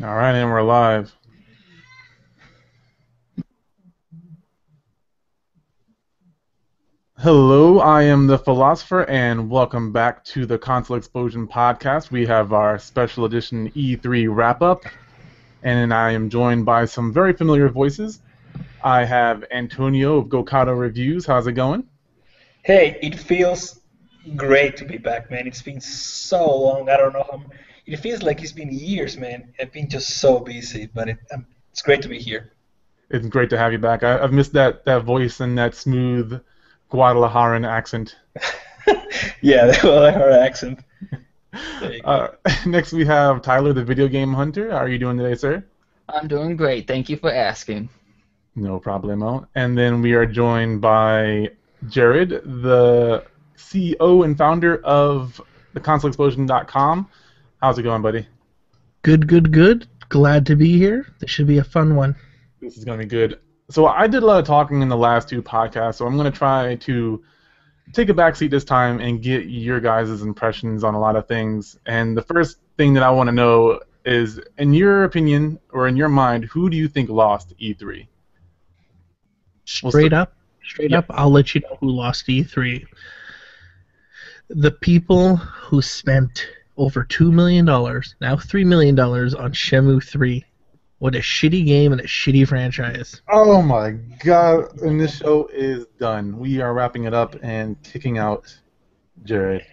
All right, and we're live. Hello, I am the Philosopher, and welcome back to the Console Explosion podcast. We have our special edition E3 wrap up, and I am joined by some very familiar voices. I have Antonio of Gokado Reviews. How's it going? Hey, it feels great to be back, man. It's been so long. I don't know how. It feels like it's been years, man. I've been just so busy, but it's great to be here. It's great to have you back. I've missed that voice and that smooth Guadalajaran accent. Yeah, well, I heard accent. There you go. Uh, Next, we have Tyler, the Video Game Hunter. How are you doing today, sir? I'm doing great. Thank you for asking. No problemo. And then we are joined by Jared, the CEO and founder of theconsoleexplosion.com. How's it going, buddy? Good, good, good. Glad to be here. This should be a fun one. This is going to be good. So I did a lot of talking in the last two podcasts, so I'm going to try to take a backseat this time and get your guys' impressions on a lot of things. And the first thing that I want to know is, in your opinion, or in your mind, who do you think lost E3? Straight up, I'll let you know who lost E3. The people who spent over $2 million, now $3 million on Shenmue 3. What a shitty game and a shitty franchise. Oh my god, and this show is done. We are wrapping it up and kicking out Jared.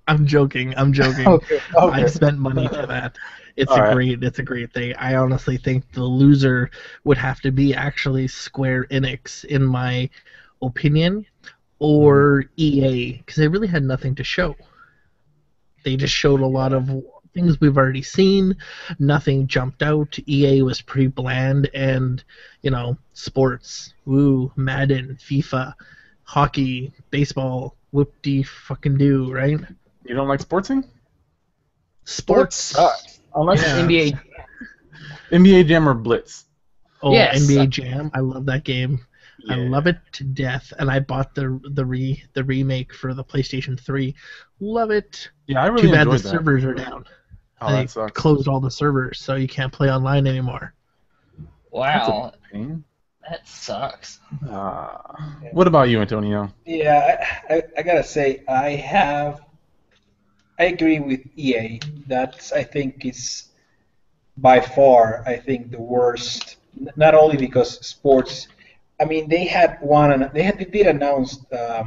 I'm joking. Okay. I spent money for that. It's All a right. great thing. I honestly think the loser would have to be actually Square Enix, in my opinion, or EA, because they really had nothing to show. They just showed a lot of things we've already seen. Nothing jumped out. EA was pretty bland, and sports, woo, Madden, FIFA, hockey, baseball, whoop-de-fucking-do, right? You don't like sportsing? Sports sucks. Unless Yeah. NBA. NBA Jam or Blitz? Oh, Yes. NBA Jam. I love that game. I Yeah. love it to death, and I bought the remake for the PlayStation 3. Love it. Yeah, I really Too bad enjoyed the that. servers are down. Oh, They that sucks. closed all the servers, so you can't play online anymore. That's Wow, a pain. that sucks. What about you, Antonio? Yeah, I gotta say, I agree with EA. I think, is by far, I think, the worst. Not only because sports. I mean, they had one, and they did announce, uh,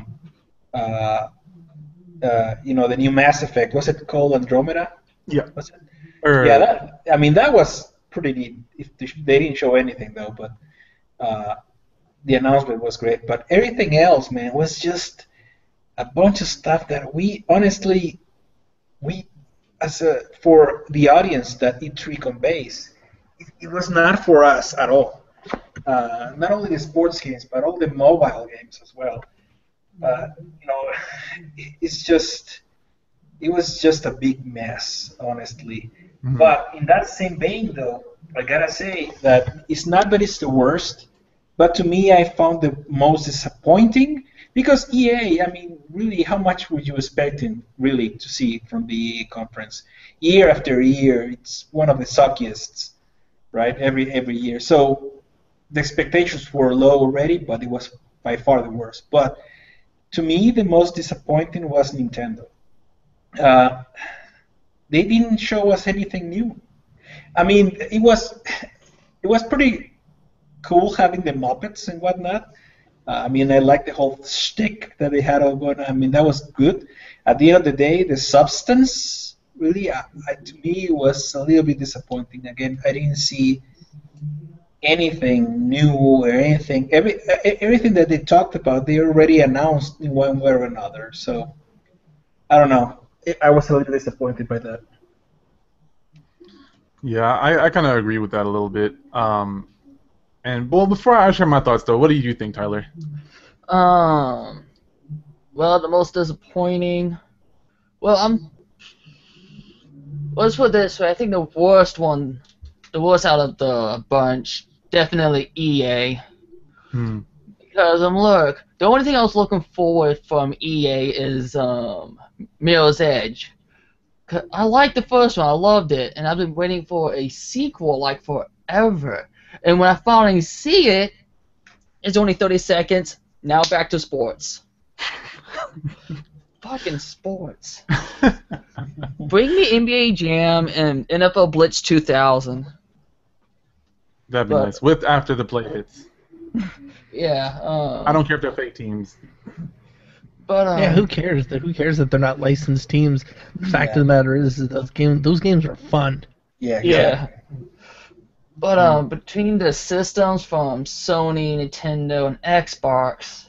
the new Mass Effect. Was it called Andromeda? Yeah. Was it? Or, Yeah, that was pretty neat. If they didn't show anything though, but the announcement was great. But everything else, man, was just a bunch of stuff that we honestly, we for the audience that E3 conveys, it was not for us at all. Not only the sports games, but all the mobile games as well. Uh, you know, it's just it was just a big mess, honestly. Mhm. But in that same vein, though, I gotta say that it's not that it's the worst, but to me, I found the most disappointing because EA. I mean, really, how much were you expecting really to see from the EA conference? Year after year, it's one of the suckiest, right? Every year. So the expectations were low already, but it was by far the worst. But to me, the most disappointing was Nintendo. Uh, they didn't show us anything new. I mean, it was pretty cool having the Muppets and whatnot. I mean, I like the whole shtick that they had going. I mean, that was good. At the end of the day, the substance really, to me, was a little bit disappointing. Again, I didn't see anything new or anything. Everything that they talked about, they already announced in one way or another. So I don't know. I was a little disappointed by that. Yeah, I kind of agree with that a little bit. And well, before I share my thoughts, though, what do you think, Tyler? Um, well, the most disappointing. Well, let's put it this way. I think the worst one, the worst out of the bunch, definitely EA. Hmm. Because look, the only thing I was looking forward from EA is Mirror's Edge. I liked the first one. I loved it, and I've been waiting for a sequel like forever. And when I finally see it, it's only 30 seconds. Now back to sports. Fucking sports. Bring me NBA Jam and NFL Blitz 2000. That'd be nice. With after the play hits. Yeah. I don't care if they're fake teams. But Yeah, who cares? Who cares that they're not licensed teams? The fact of the matter is that those games are fun. Yeah. Yeah. But between the systems from Sony, Nintendo, and Xbox,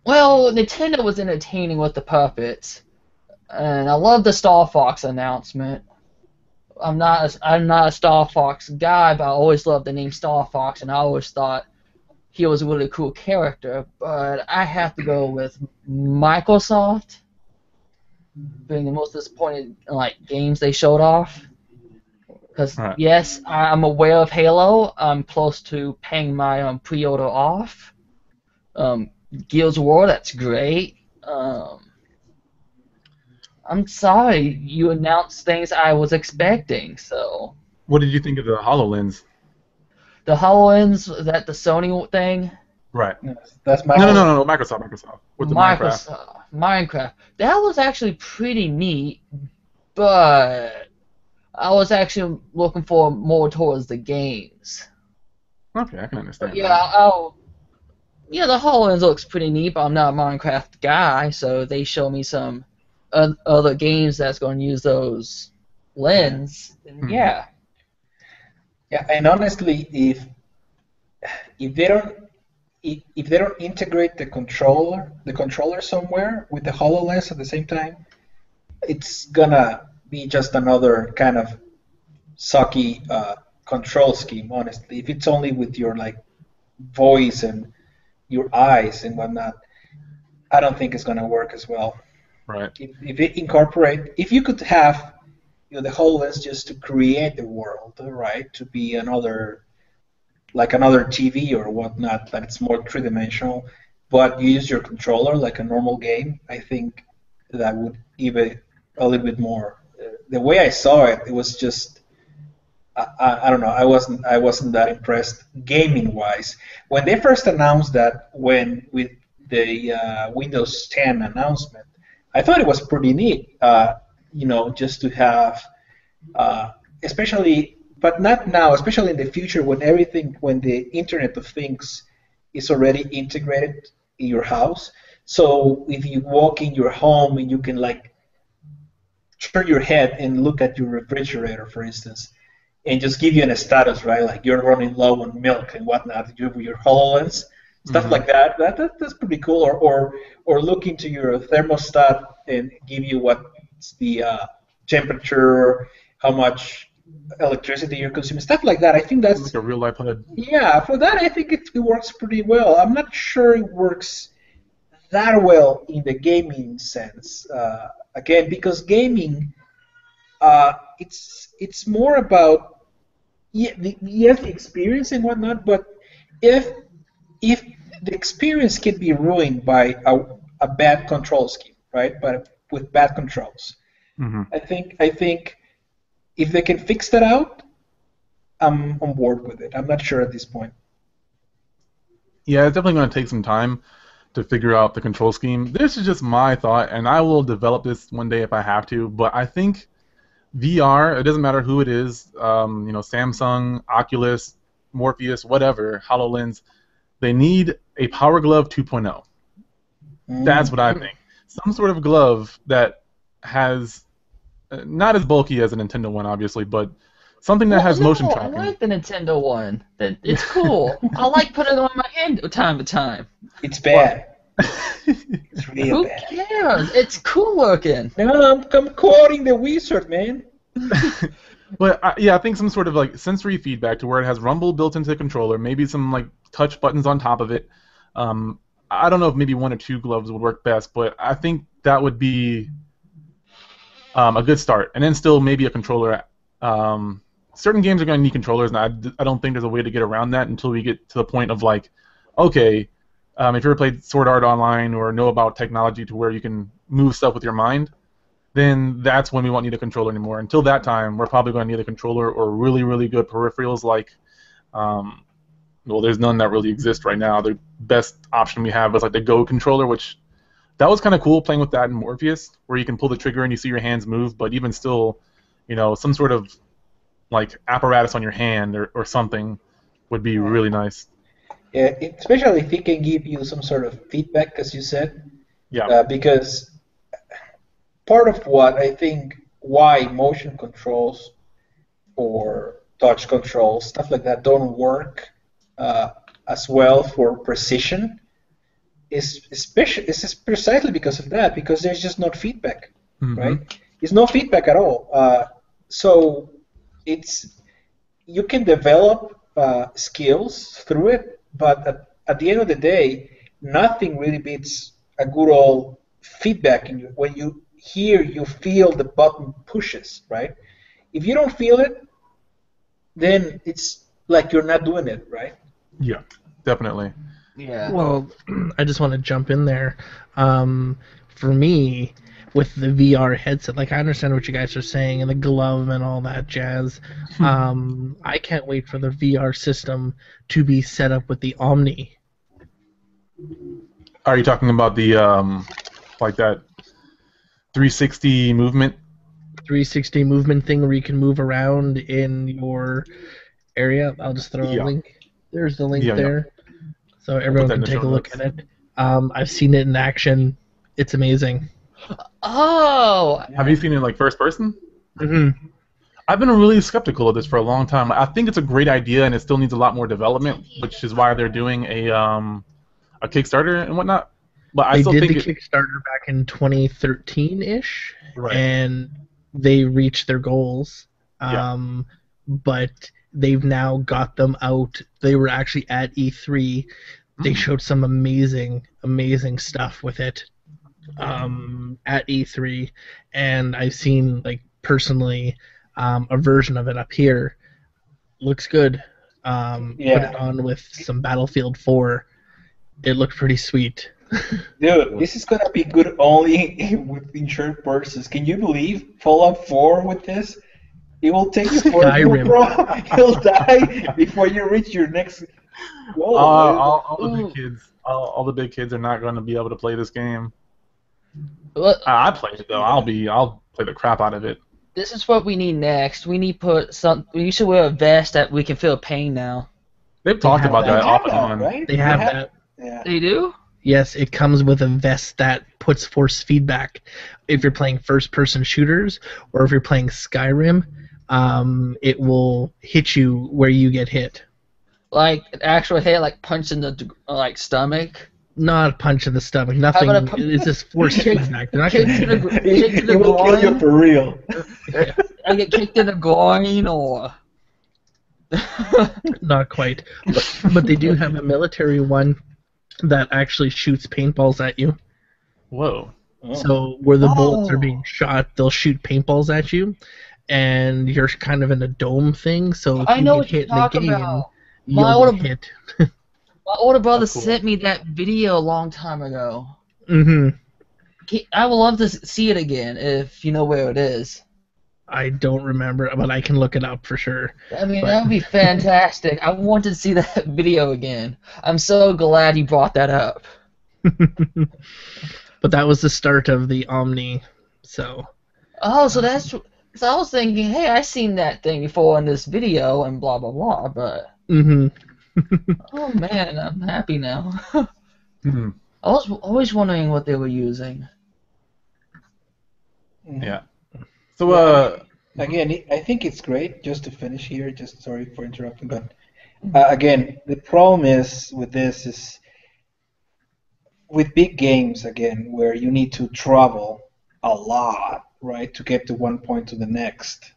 well, Nintendo was entertaining with the puppets, and I love the Star Fox announcement. I'm not a Star Fox guy, but I always loved the name Star Fox, and I always thought he was a really cool character. But I have to go with Microsoft being the most disappointed games they showed off. Because yes, I'm aware of Halo. I'm close to paying my pre-order off. Gears of War, that's great. I'm sorry, you announced things I was expecting. So. What did you think of the HoloLens? The HoloLens, is that the Sony thing? Right. That's No, Microsoft. With the Minecraft. That was actually pretty neat, but I was actually looking for more towards the games. Okay, I can understand. Yeah, the HoloLens looks pretty neat, but I'm not a Minecraft guy, so they show me some other games that's going to use those lens. And yeah. Yeah, and honestly, if they don't integrate the controller somewhere with the HoloLens at the same time, it's gonna be just another kind of sucky control scheme. Honestly, if it's only with your voice and your eyes and whatnot, I don't think it's gonna work as well. Right. If you could have the HoloLens just to create the world, right? To be another TV or whatnot, that it's more three-dimensional, but you use your controller like a normal game, I think that would even a little bit more. The way I saw it, it was just, I don't know, I wasn't that impressed gaming-wise. When they first announced that, with the Windows 10 announcement, I thought it was pretty neat. Just to have, especially, but not now, especially in the future when the Internet of Things is already integrated in your house. So if you walk in your home and you can turn your head and look at your refrigerator, for instance, and just give you a status, right? Like you're running low on milk and whatnot, with your HoloLens, stuff like that. That's pretty cool. Or look into your thermostat and give you what's the temperature, how much electricity you're consuming, stuff like that. I think that's like a real life HUD. Yeah, for that I think it works pretty well. I'm not sure it works that well in the gaming sense. Again, because gaming, it's more about the experience and whatnot. But if the experience can be ruined by a bad control scheme, right? But with bad controls. Mm-hmm. I think if they can fix that out, I'm on board with it. I'm not sure at this point. Yeah, it's definitely going to take some time to figure out the control scheme. This is just my thought, and I will develop this one day if I have to. But I think VR, it doesn't matter who it is, Samsung, Oculus, Morpheus, whatever, HoloLens, they need a Power Glove 2.0. That's what I think. Some sort of glove that has, not as bulky as a Nintendo one, obviously, but something that has motion tracking. I like the Nintendo one. It's cool. I like putting it on my hand time to time. It's bad. It's real bad. Who cares? It's cool looking. No, I'm quoting the wizard, man. But I think some sort of sensory feedback to where it has rumble built into the controller, maybe some touch buttons on top of it. I don't know if maybe one or two gloves would work best, but I think that would be a good start. And then still maybe a controller. Certain games are going to need controllers, and I don't think there's a way to get around that until we get to the point of okay, if you ever played Sword Art Online or know about technology to where you can move stuff with your mind, then that's when we won't need a controller anymore. Until that time, we're probably going to need a controller or really, really good peripherals like, well, there's none that really exist right now. The best option we have is like the Go controller, which that was kind of cool playing with that in Morpheus, where you can pull the trigger and you see your hands move, but even still, some sort of like apparatus on your hand or something would be really nice. Yeah, especially if it can give you some sort of feedback, as you said. Yeah. Because part of what I think why motion controls or touch controls, stuff like that, don't work as well for precision is precisely because of that, because there's just no feedback, right? There's no feedback at all. So you can develop skills through it, but at the end of the day, nothing really beats a good old feedback when you feel the button pushes, right? If you don't feel it, then it's like you're not doing it, right? Yeah, definitely. Yeah. Well, I just want to jump in there. For me, with the VR headset, like I understand what you guys are saying and the glove and all that jazz. I can't wait for the VR system to be set up with the Omni. Are you talking about the like that 360 movement? 360 movement thing where you can move around in your area. I'll just throw a link. There's the link there. So everyone can take a look at it. I've seen it in action. It's amazing. Oh! Have you seen it like first person? Mm-hmm. I've been really skeptical of this for a long time. I think it's a great idea, and it still needs a lot more development, which is why they're doing a Kickstarter and whatnot. But I still think they did the Kickstarter back in 2013-ish, right. And they reached their goals. But they've now got them out. They were actually at E3. They showed some amazing stuff with it at E3, and I've seen personally a version of it up here. Looks good. Put it on with some Battlefield 4. It looked pretty sweet. Dude, this is gonna be good only with insured purses. Can you believe Fallout 4 with this? It will take you for You'll die before you reach your next goal. All the big kids are not going to be able to play this game. I play it though. I'll play the crap out of it. This is what we need next. We need we should wear a vest that we can feel pain now. They've talked about that off and on. Right? They have that. Yeah. They do? Yes, it comes with a vest that puts force feedback. If you're playing first-person shooters or if you're playing Skyrim, it will hit you where you get hit. Like an actual hit, like punch in the stomach? Not a punch in the stomach. Nothing. It's just force feedback. They're not kick to the it will kill you for real. I get kicked in the groin or... Not quite. But they do have a military one that actually shoots paintballs at you. Whoa. Oh. So where the bullets are being shot, they'll shoot paintballs at you, and you're kind of in a dome thing, so if you get hit in the game, you'll get hit. My older brother sent me that video a long time ago. Mm-hmm. I would love to see it again if you know where it is. I don't remember, but I can look it up for sure. I mean, that would be fantastic. I want to see that video again. I'm so glad you brought that up. But that was the start of the Omni, so... Oh, so that's... So I was thinking, hey, I've seen that thing before in this video and blah, blah, blah, but... Mm-hmm. Oh, man, I'm happy now. Mm-hmm. I was always wondering what they were using. Yeah. So, again, I think it's great, just to finish here, just sorry for interrupting, but again, the problem is with this is with big games, again, where you need to travel a lot, right, to get to one point to the next.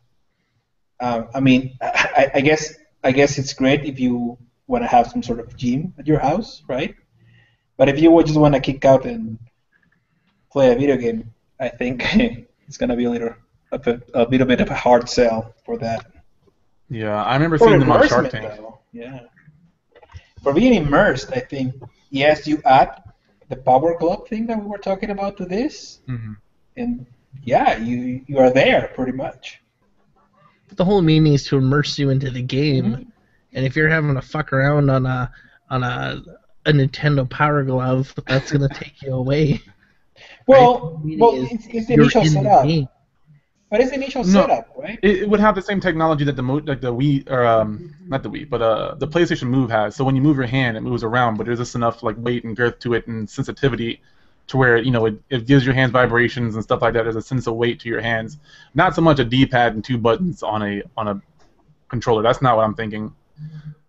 I mean, I guess it's great if you want to have some sort of gym at your house, right? But if you just want to kick out and play a video game, I think it's gonna be a little bit of a hard sell for that. Yeah, I remember seeing them on Shark Tank. Though. Yeah. For being immersed, I think, yes, you add the Power Glove thing that we were talking about to this, Mm-hmm. and yeah, you are there pretty much. But the whole meaning is to immerse you into the game. Mhm. And if you're having to fuck around on a Nintendo Power Glove, that's gonna take you away. Well, Right? well, Meaning is it's the you're initial in the setup. game. But it's the initial No, setup, right? it would have the same technology that like the Wii or not the Wii, but the PlayStation Move has. So when you move your hand, it moves around, but there's just enough like weight and girth to it and sensitivity to where it gives your hands vibrations and stuff like that. There's a sense of weight to your hands. Not so much a D-pad and two buttons on a controller. That's not what I'm thinking.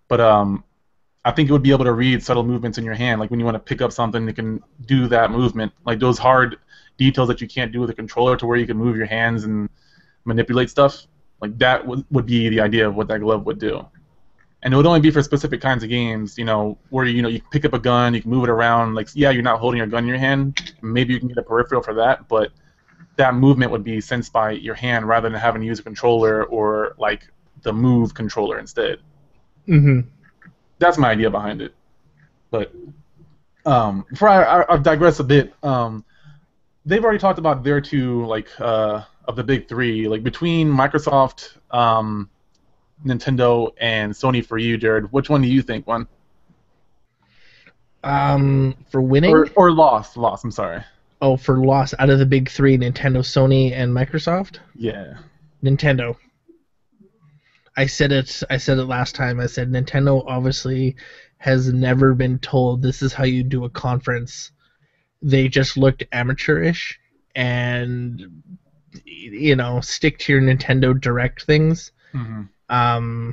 But I think it would be able to read subtle movements in your hand. Like when you want to pick up something, it can do that movement. Like those hard details that you can't do with a controller, to where you can move your hands and manipulate stuff. Like that would be the idea of what that glove would do. And it would only be for specific kinds of games, where you can pick up a gun, you can move it around. Like, yeah, you're not holding a gun in your hand. Maybe you can get a peripheral for that, but that movement would be sensed by your hand rather than having to use a controller or like the Move controller instead. Mm-hmm. That's my idea behind it. But before I digress a bit, they've already talked about their two of the big three, like between Microsoft, Nintendo, and Sony. For you, Jared, which one do you think won? For winning? Or lost? Lost. I'm sorry. Oh, for loss out of the big three, Nintendo, Sony, and Microsoft? Yeah. Nintendo. I said it last time. I said Nintendo obviously has never been told this is how you do a conference. They just looked amateurish and stick to your Nintendo Direct things. Mm-hmm.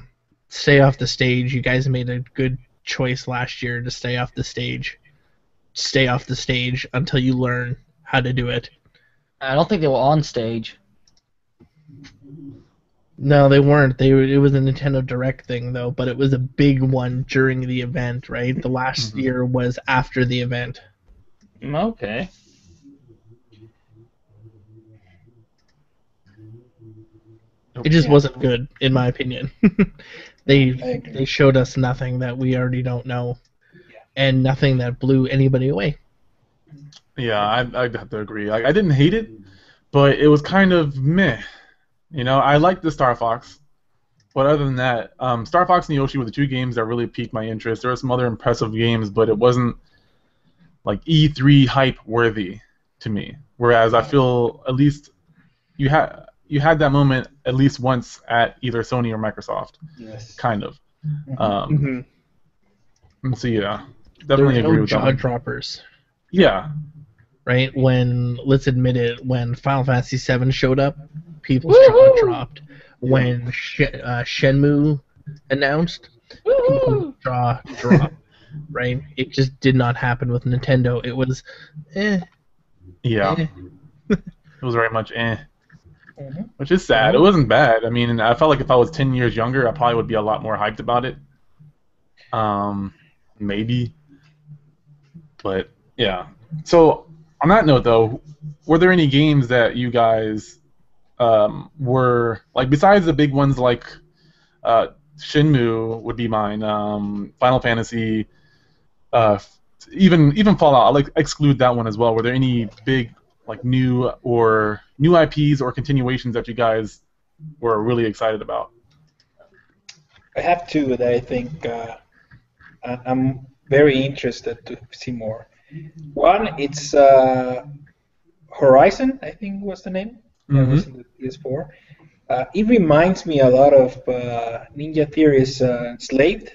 Stay off the stage. You guys made a good choice last year to stay off the stage. Stay off the stage until you learn how to do it. I don't think they were on stage. No, they weren't. It was a Nintendo Direct thing though, but it was a big one during the event, right? The last year was after the event. Okay. It just wasn't good, in my opinion. They showed us nothing that we already don't know, and nothing that blew anybody away. Yeah, I'd have to agree. I didn't hate it, but it was kind of meh. I liked the Star Fox, but other than that, Star Fox and Yoshi were the two games that really piqued my interest. There were some other impressive games, but it wasn't like E3 hype worthy to me. Whereas I feel at least you had that moment at least once at either Sony or Microsoft. Yes. Kind of. Mm-hmm. And so yeah, definitely There were agree no with jaw that one. droppers. Yeah. Right? Let's admit it, when Final Fantasy VII showed up, people's jaw dropped. When Shenmue announced, people's jaw dropped. Right? It just did not happen with Nintendo. It was, Yeah. eh. It was very much Mm-hmm. which is sad. It wasn't bad. I mean, I felt like if I was 10 years younger, I probably would be a lot more hyped about it. Maybe. But yeah. So on that note, though, were there any games that you guys were like, besides the big ones like Shenmue would be mine, Final Fantasy, even Fallout? I'll exclude that one as well. Were there any big like new IPs or continuations that you guys were really excited about? I have two that I think I'm very interested to see more. One, it's Horizon, I think was the name. That was in the PS4. It reminds me a lot of Ninja Theory's Enslaved.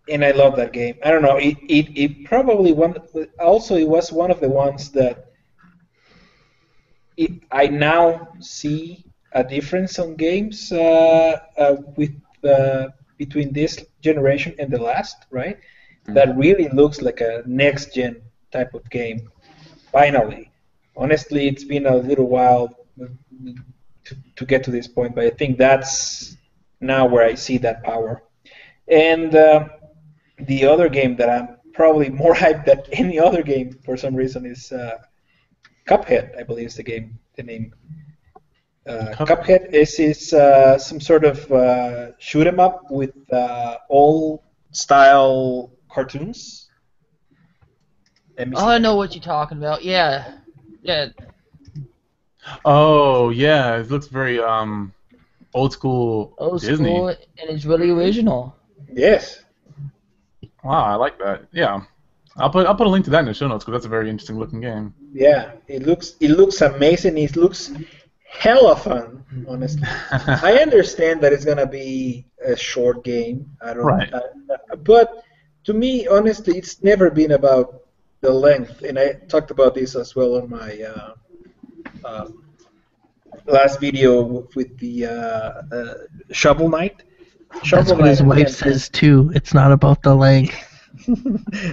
And I love that game. I don't know. It probably it was one of the ones that I now see a difference on games with between this generation and the last, right? That really looks like a next gen type of game. Finally, honestly, it's been a little while to get to this point, but I think that's now where I see that power. And the other game that I'm probably more hyped than any other game for some reason is Cuphead, I believe is the name. Cuphead is some sort of shoot 'em up with old style cartoons. Oh, I know what you're talking about. Yeah. Yeah, Oh yeah, it looks very old school old Disney. school, and it's really original. Yes. Wow, I like that. Yeah, I'll put a link to that in the show notes because that's a very interesting looking game. Yeah, it looks amazing. It looks hella fun, honestly. I understand that it's gonna be a short game. I don't. Right. But to me, honestly, it's never been about the length, and I talked about this as well on my uh, last video with the Shovel Knight. That's Shovel what his Knight, wife says too. It's not about the length.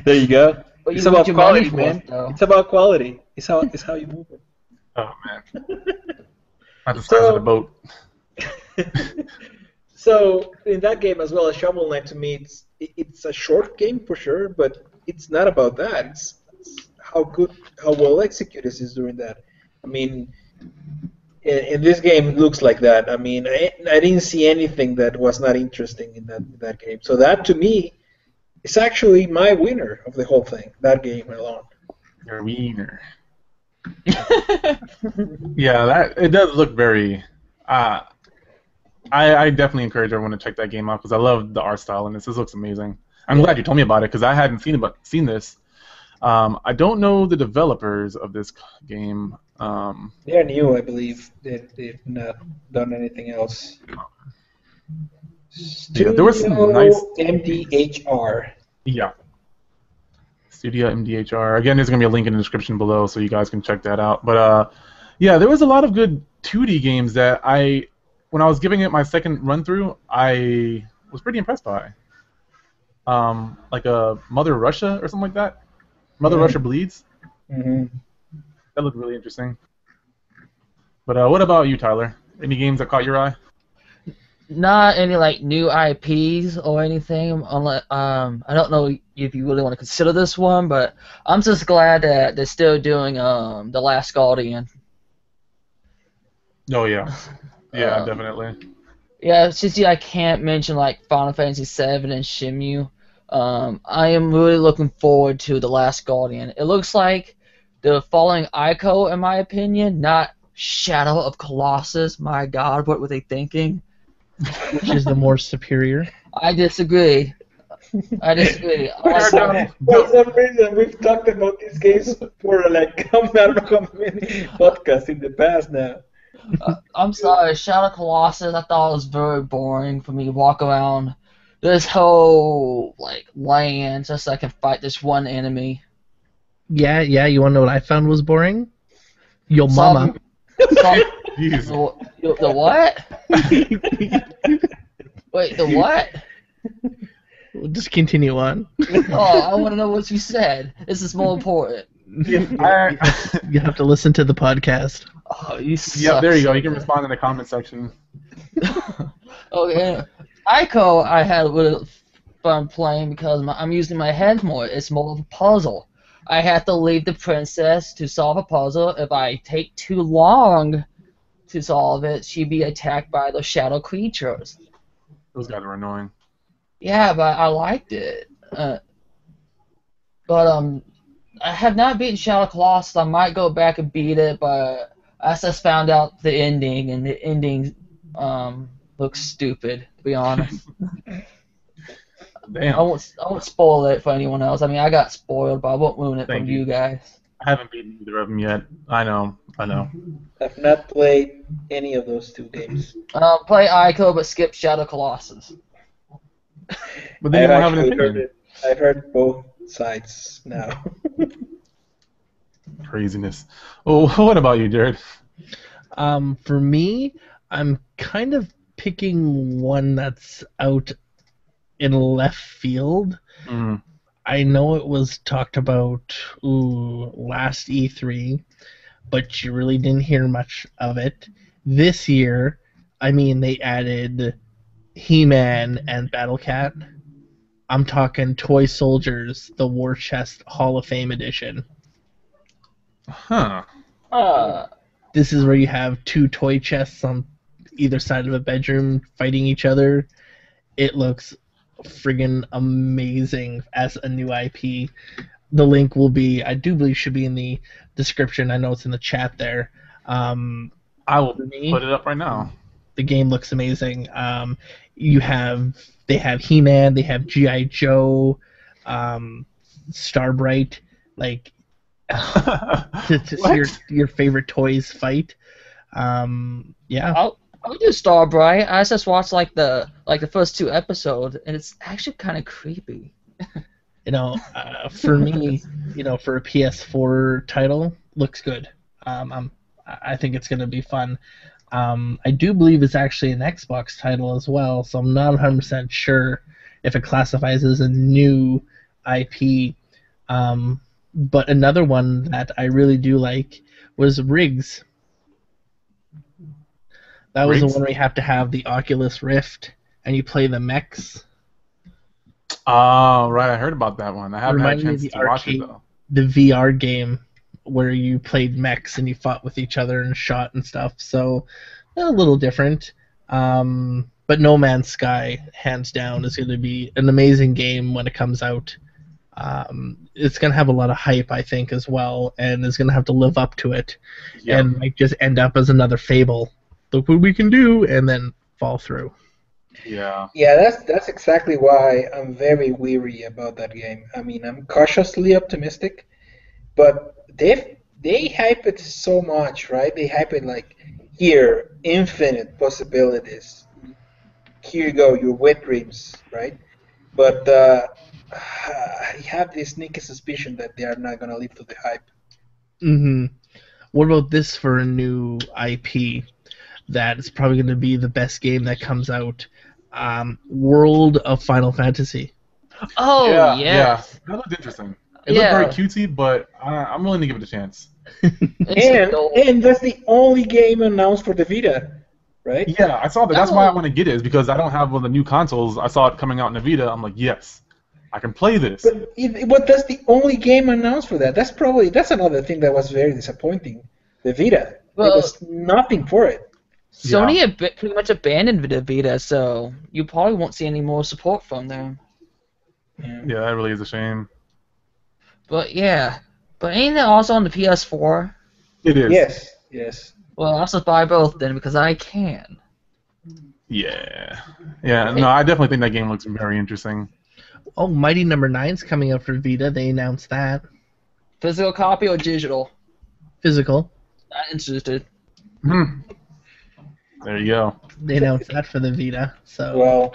There you go. But It's you about get your quality, money for man. it, though. It's about quality. It's how you move it. Oh man, not the size of the boat. So in that game as well as Shovel Knight, to me, it's a short game for sure, but it's not about that. It's how well executed it is during that. I mean, in this game, it looks like that. I mean, I didn't see anything that was not interesting in that game. So that to me is actually my winner of the whole thing. That game alone. Your wiener. Yeah, that it does look very. I definitely encourage everyone to check that game out because I love the art style in this. This looks amazing. I'm glad you told me about it because I hadn't seen this. I don't know the developers of this game. They're new, I believe. They've not done anything else. Yeah, there was some nice MDHR. Yeah. Studio MDHR. Again, there's gonna be a link in the description below so you guys can check that out. But yeah, there was a lot of good 2D games that when I was giving it my second run through, I was pretty impressed by. Like a Mother Russia or something like that. Mother Russia Bleeds. Mm-hmm. That looked really interesting. But what about you, Tyler? Any games that caught your eye? Not any like new IPs or anything. Unless, I don't know if you really want to consider this one, but I'm just glad that they're still doing The Last Guardian. Oh yeah, yeah, definitely. Yeah, it's just I can't mention like Final Fantasy VII and Shenmue. I am really looking forward to The Last Guardian. It looks like the following Ico, in my opinion, not Shadow of Colossus. My God, what were they thinking? Which is the more superior? I disagree. I disagree. For some reason, we've talked about these games for like I don't know how many podcasts in the past now. I'm sorry, Shadow of Colossus. I thought it was very boring for me to walk around this whole like land just so I can fight this one enemy. Yeah. You want to know what I found was boring? Yo mama. Jeez. The what? Wait, the what? We'll just continue on. Oh, I want to know what you said. This is more important. You have to listen to the podcast. Oh, you suck. Yeah, there you go. You can respond in the comment section. Okay. Ico, I had a little fun playing because I'm using my head more. It's more of a puzzle. I have to leave the princess to solve a puzzle. If I take too long to solve it, she'd be attacked by the shadow creatures. Those guys are annoying. Yeah, but I liked it. I have not beaten Shadow Colossus. I might go back and beat it, but I just found out the ending, and the ending looks stupid, to be honest. Damn. I won't spoil it for anyone else. I mean, I got spoiled, but I won't ruin it Thank from you. you guys. I haven't beaten either of them yet. I know. I've not played any of those two games. Play Ico, but skip Shadow Colossus. But then you don't have an actually opinion. I've heard both sides now. Craziness. Oh, what about you, Jared? For me, I'm kind of picking one that's out in left field. Mm. I know it was talked about last E3, but you really didn't hear much of it. This year, I mean, they added He-Man and Battle Cat. I'm talking Toy Soldiers, the War Chest Hall of Fame edition. Huh. This is where you have two toy chests on either side of a bedroom fighting each other. It looks friggin' amazing as a new IP. the link will be, I do believe, should be in the description. I know it's in the chat there. I will put it up right now. The game looks amazing. They have He-Man, they have G.I. Joe, Starbright, like to see your favorite toys fight. Yeah. I'll do Starbright. I just watched like the first 2 episodes, and it's actually kind of creepy. For me, for a PS4 title, looks good. I think it's gonna be fun. I do believe it's actually an Xbox title as well, so I'm not 100% sure if it classifies as a new IP. But another one that I really do like was Riggs. That was the one where you have to have the Oculus Rift and you play the mechs. Oh, right. I heard about that one. I haven't had a chance to watch it, though. The VR game where you played mechs and you fought with each other and shot and stuff. So, a little different. But No Man's Sky, hands down, is going to be an amazing game when it comes out. It's going to have a lot of hype, I think, as well, and is going to have to live up to it. Yep. And might just end up as another Fable. Look what we can do, and then fall through. Yeah. Yeah, that's exactly why I'm very weary about that game. I mean, I'm cautiously optimistic, but they hype it so much, right? They hype it like, here, infinite possibilities. Here you go, your wet dreams, right? But I have this sneaky suspicion that they are not going to live to the hype. Mm-hmm. What about this for a new IP? That is probably going to be the best game that comes out. World of Final Fantasy. Oh, yeah. That looked interesting. It looked very cutesy, but I'm willing to give it a chance. and that's the only game announced for the Vita, right? Yeah, I saw that. That's why I want to get it, is because I don't have one of the new consoles. I saw it coming out in the Vita. I'm like, yes, I can play this. But that's the only game announced for that. That's another thing that was very disappointing. The Vita. There was nothing for it. Sony had pretty much abandoned the Vita, so you probably won't see any more support from them. Yeah, that really is a shame. But ain't it also on the PS4? It is. Yes. Well, I'll just buy both then, because I can. Yeah. No, I definitely think that game looks very interesting. Oh, Mighty Number 9's coming out for Vita. They announced that. Physical copy or digital? Physical. Not interested. There you go. They announced that for the Vita. So.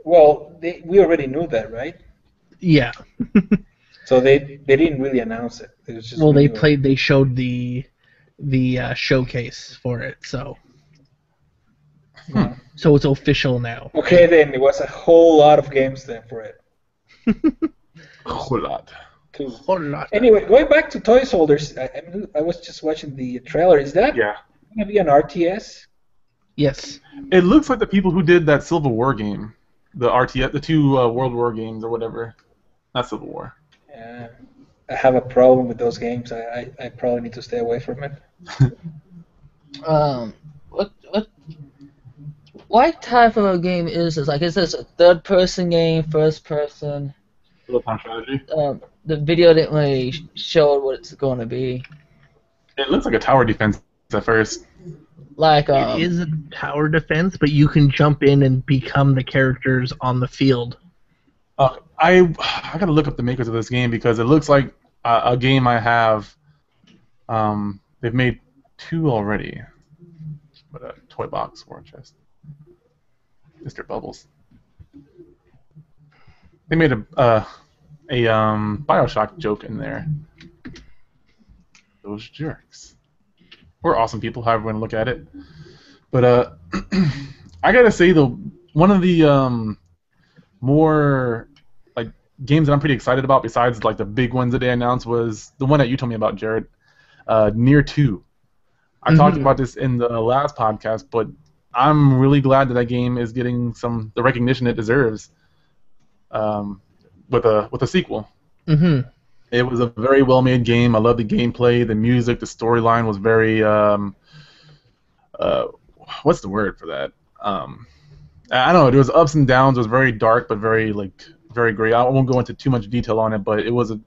We already knew that, right? Yeah. So they didn't really announce it. It was just they showed the showcase for it, so. So it's official now. Okay, then it was a whole lot of games then for it. A whole lot. Anyway, going back to Toy Soldiers, I was just watching the trailer. Is that going to be an RTS? Yes. It looks like the people who did that Civil War game, the RTS, the 2 World War games or whatever. Not Civil War. Yeah, I have a problem with those games. I probably need to stay away from it. What type of a game is this? Like, is this a third-person game, first-person? Real-time strategy. The video didn't really show what it's going to be. It looks like a tower defense at first. Like it is a tower defense, but you can jump in and become the characters on the field. I gotta look up the makers of this game because it looks like a game I have. They've made 2 already. But a toy box war chest. Mr. Bubbles. They made a BioShock joke in there. Those jerks. We're awesome people, however you want to look at it. But I gotta say though, one of the more like games that I'm pretty excited about, besides like the big ones that they announced, was the one that you told me about, Jared. Nier 2. I talked about this in the last podcast, but I'm really glad that game is getting the recognition it deserves. With a sequel. It was a very well-made game. I love the gameplay, the music, the storyline was very what's the word for that? I don't know. There was ups and downs. It was very dark, but very great. I won't go into too much detail on it, but it was a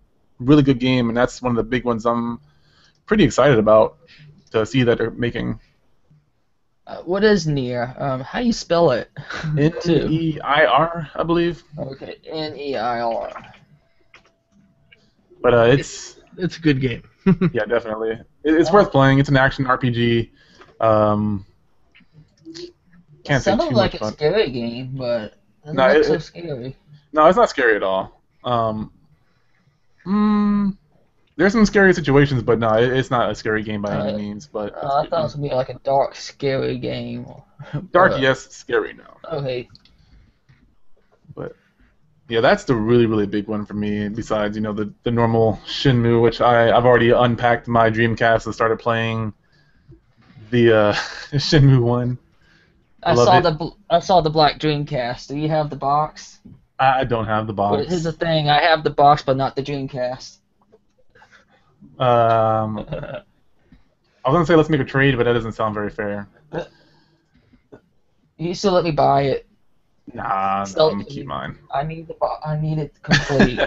really good game, and that's one of the big ones I'm pretty excited about to see that they're making. What is Near? How do you spell it? Neir, I believe. Okay, Neir. But it's a good game. yeah, definitely. It's worth playing. It's an action RPG. Can't say Sounded too like much a about it. scary game, but it No, doesn't look so scary. No, it's not scary at all. There's some scary situations, but no, it's not a scary game by any means. But I thought it was gonna be like a dark, scary game. dark, yes, scary no. Okay. But yeah, that's the really, really big one for me. Besides, the normal Shenmue, which I've already unpacked my Dreamcast and started playing the Shenmue one. I saw the black Dreamcast. Do you have the box? I don't have the box. But here's the thing: I have the box, but not the Dreamcast. I was gonna say let's make a trade, but that doesn't sound very fair. You still let me buy it? Nah, Still- I'm gonna keep mine. I need the I need it complete.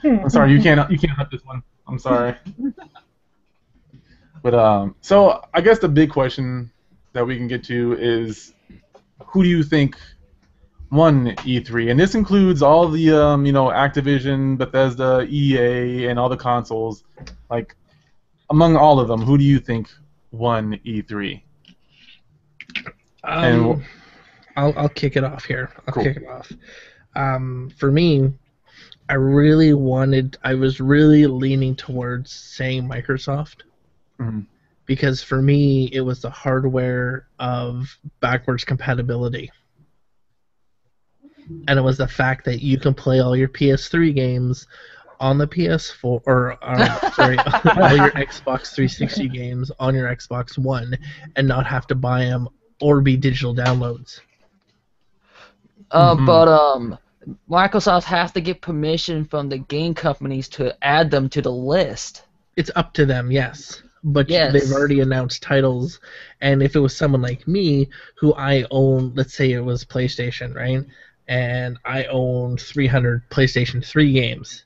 I'm sorry, you can't have this one. I'm sorry. But so I guess the big question that we can get to is, who do you think won E3? And this includes all the Activision, Bethesda, EA, and all the consoles. Like, among all of them, who do you think won E3? I'll kick it off here. Cool. Kick it off. For me, I was really leaning towards saying Microsoft. Mhm. Because for me, it was the hardware of backwards compatibility. And it was the fact that you can play all your PS3 games on the PS4, or all your Xbox 360 games on your Xbox One, and not have to buy them or be digital downloads. But Microsoft has to get permission from the game companies to add them to the list. It's up to them, yes. But Yes. they've already announced titles, and if it was someone like me, who I own, let's say it was PlayStation, right? And I own 300 PlayStation 3 games.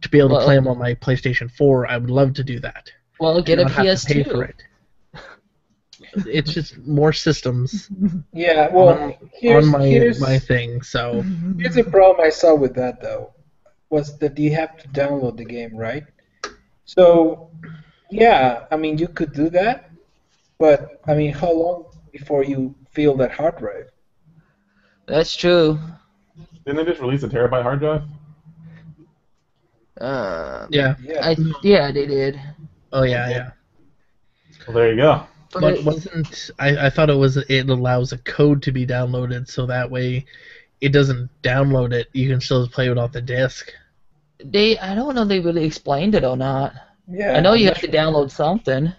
To be able to play them on my PlayStation 4, I would love to do that. Well, get a Not have to pay for PS2. it. It's just more systems Yeah, well, here's on my thing, so... here's the problem I saw with that, though, was that you have to download the game, right? So, yeah, I mean, you could do that, but, I mean, how long before you feel that hard drive? That's true. Didn't they just release a terabyte hard drive? Yeah. Yeah. Yeah, they did. Oh, yeah. Well, there you go. But wasn't... I thought it allows a code to be downloaded, so that way it doesn't download it. You can still play it off the disc. I don't know if they really explained it or not. Yeah. I know you I'm have not to download something.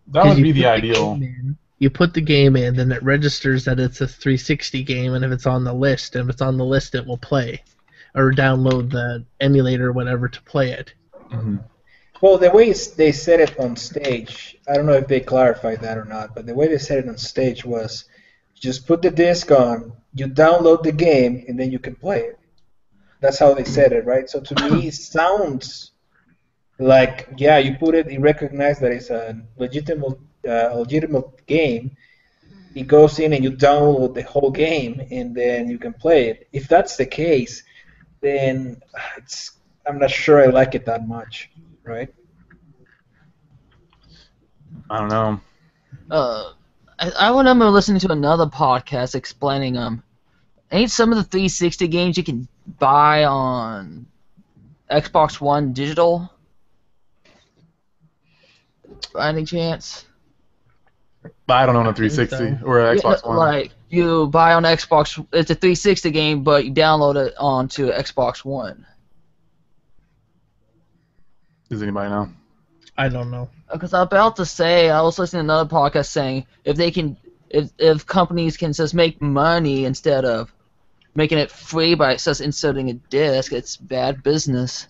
That would You be the put ideal. game in, you put the game in, then it registers that it's a 360 game, and if it's on the list, it will play. Or download the emulator or whatever to play it. Mhm. Well, the way they said it on stage, I don't know if they clarified that or not, but the way they said it on stage was just put the disc on, you download the game, and then you can play it. That's how they said it, right? So to me, it sounds like, yeah, you put it, you recognize that it's a legitimate game. It goes in and you download the whole game, and then you can play it. If that's the case, then I'm not sure I like it that much, right? I don't know. I remember listening to another podcast explaining ain't some of the 360 games you can buy on Xbox One digital? By any chance? But I don't own a 360 so. or an Xbox One. Like, you buy on Xbox, it's a 360 game, but you download it onto Xbox One. Does anybody know? I don't know. Because I'm about to say, I was listening to another podcast saying if companies can just make money instead of making it free by just inserting a disc, it's bad business.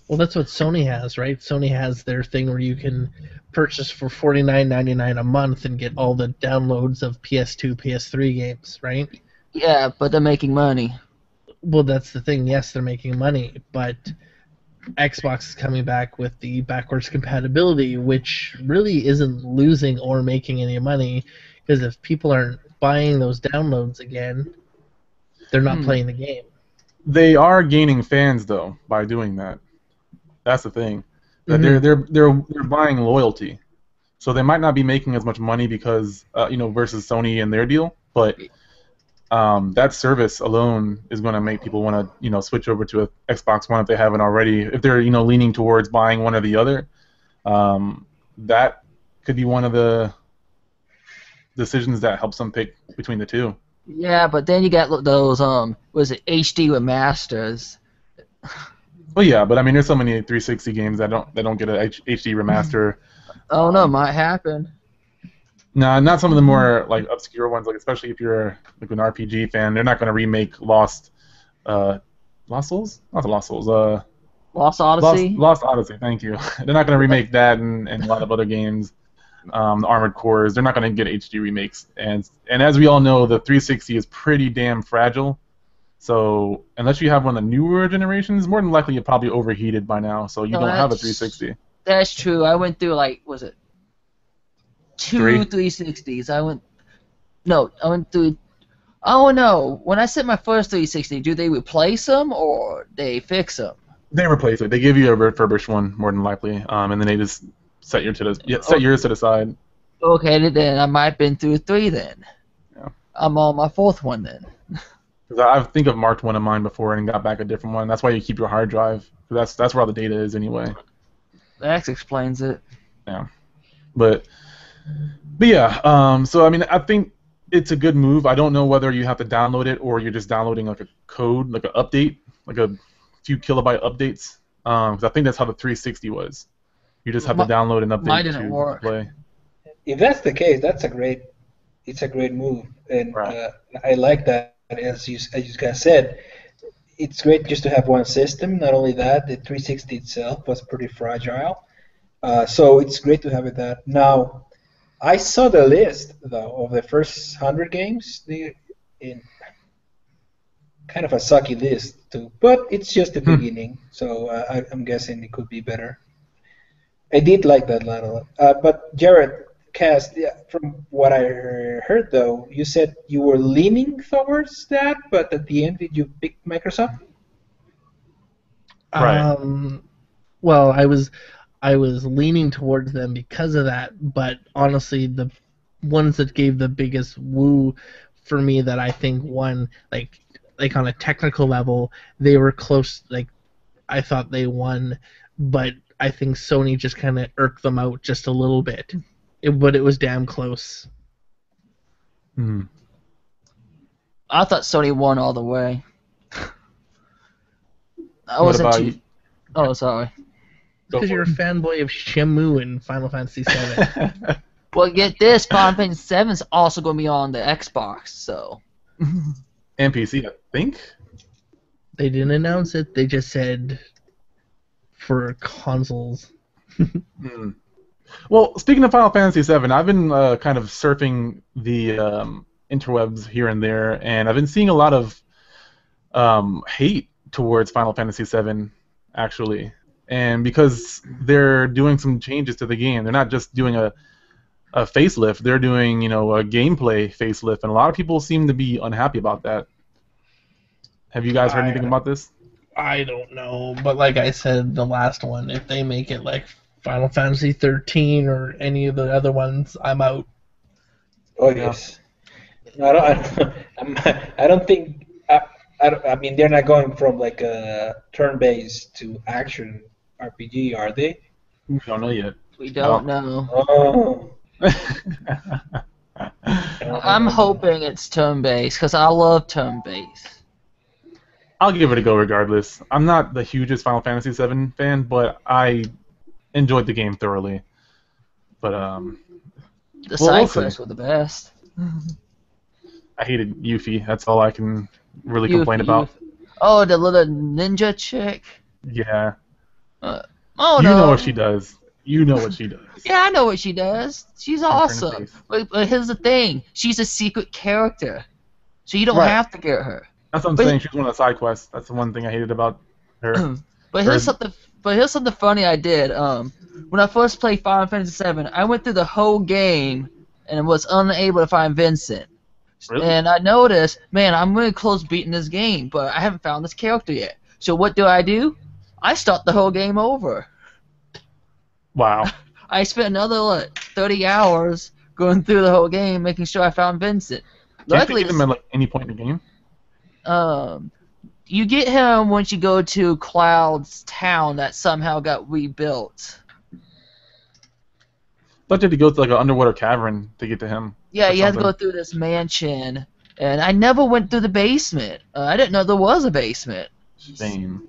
Well, that's what Sony has, right? Sony has their thing where you can purchase for $49.99 a month and get all the downloads of PS2, PS3 games, right? Yeah, but they're making money. Well, that's the thing. Yes, they're making money, but Xbox is coming back with the backwards compatibility, which really isn't losing or making any money, because if people aren't buying those downloads again, they're not playing the game. They are gaining fans though by doing that. That's the thing. That they're buying loyalty. So they might not be making as much money because versus Sony and their deal, but that service alone is going to make people want to switch over to a Xbox One if they haven't already. If they're leaning towards buying one or the other, that could be one of the decisions that helps them pick between the two. Yeah, but then you got those was it HD remasters? Well, yeah, but I mean, there's so many 360 games that don't get a HD remaster. Oh no, might happen. No, not some of the more like obscure ones. Like especially if you're like an RPG fan, they're not going to remake Lost Souls, not the Lost Souls. Lost Odyssey. Lost Odyssey. Thank you. They're not going to remake that and a lot of other games. The Armored Cores. They're not going to get HD remakes. And as we all know, the 360 is pretty damn fragile. So unless you have one of the newer generations, more than likely you're probably overheated by now. So you don't have a 360. That's true. I went through was it two 360s? I went through. Oh no! When I set my first 360, do they replace them or they fix them? They replace it. They give you a refurbished one more than likely, and then they just set yours to the side. Okay, then I might have been through 3 then. Yeah. I'm on my 4th one then. Because I think I've marked one of mine before and got back a different one. That's why you keep your hard drive. That's where all the data is anyway. That explains it. Yeah, but yeah. So I mean, I think it's a good move. I don't know whether you have to download it or you're just downloading like a code, like an update, like a few kilobyte updates. Because I think that's how the 360 was. You just have to download an update to play. If that's the case, it's a great move, and right. I like that. As you guys said, it's great just to have one system. Not only that, the 360 itself was pretty fragile, so it's great to have it that. Now, I saw the list though of the first 100 games. In kind of a sucky list too, but it's just the beginning. So I'm guessing it could be better. I did like that line a lot. But Jared, Cast, from what I heard though, you said you were leaning towards that, but at the end, did you pick Microsoft? Right. Well, I was leaning towards them because of that, but honestly, the ones that gave the biggest woo for me that I think won, like on a technical level, they were close. Like I thought they won, but I think Sony just kind of irked them out just a little bit. But it was damn close. I thought Sony won all the way. I wasn't too. You? Oh, sorry. Because you're a fanboy of Shenmue and Final Fantasy VII. Well, get this, Final Fantasy VII is also going to be on the Xbox, so. And PC, I think. They didn't announce it. They just said for consoles. Well, speaking of Final Fantasy VII, I've been kind of surfing the interwebs here and there, and I've been seeing a lot of hate towards Final Fantasy VII, actually. And because they're doing some changes to the game, they're not just doing a facelift, they're doing a gameplay facelift, and a lot of people seem to be unhappy about that. Have you guys heard anything about this? I don't know, but like I said, the last one, if they make it like Final Fantasy 13 or any of the other ones, I'm out. Oh yes. I don't think. I mean, they're not going from like a turn-based to action RPG, are they? We don't know yet. We don't know. Oh. I'm hoping it's turn-based because I love turn-based. I'll give it a go regardless. I'm not the hugest Final Fantasy VII fan, but I enjoyed the game thoroughly. But the side quests were the best. I hated Yuffie. That's all I can really complain about. Oh, the little ninja chick. Yeah. Oh no. You know what she does. Yeah, I know what she does. She's awesome. But here's the thing: she's a secret character, so you don't have to get her. That's what I'm saying. She was one of the side quests. That's the one thing I hated about her. But here's something funny I did. When I first played Final Fantasy VII, I went through the whole game and was unable to find Vincent. Really? And I noticed, man, I'm really close beating this game, but I haven't found this character yet. So what do? I start the whole game over. Wow. I spent another 30 hours going through the whole game, making sure I found Vincent. Can't you get him at like any point in the game? You get him once you go to Cloud's town that somehow got rebuilt. I thought you had to go to like an underwater cavern to get to him. Yeah, you had to go through this mansion, and I never went through the basement. I didn't know there was a basement. Same.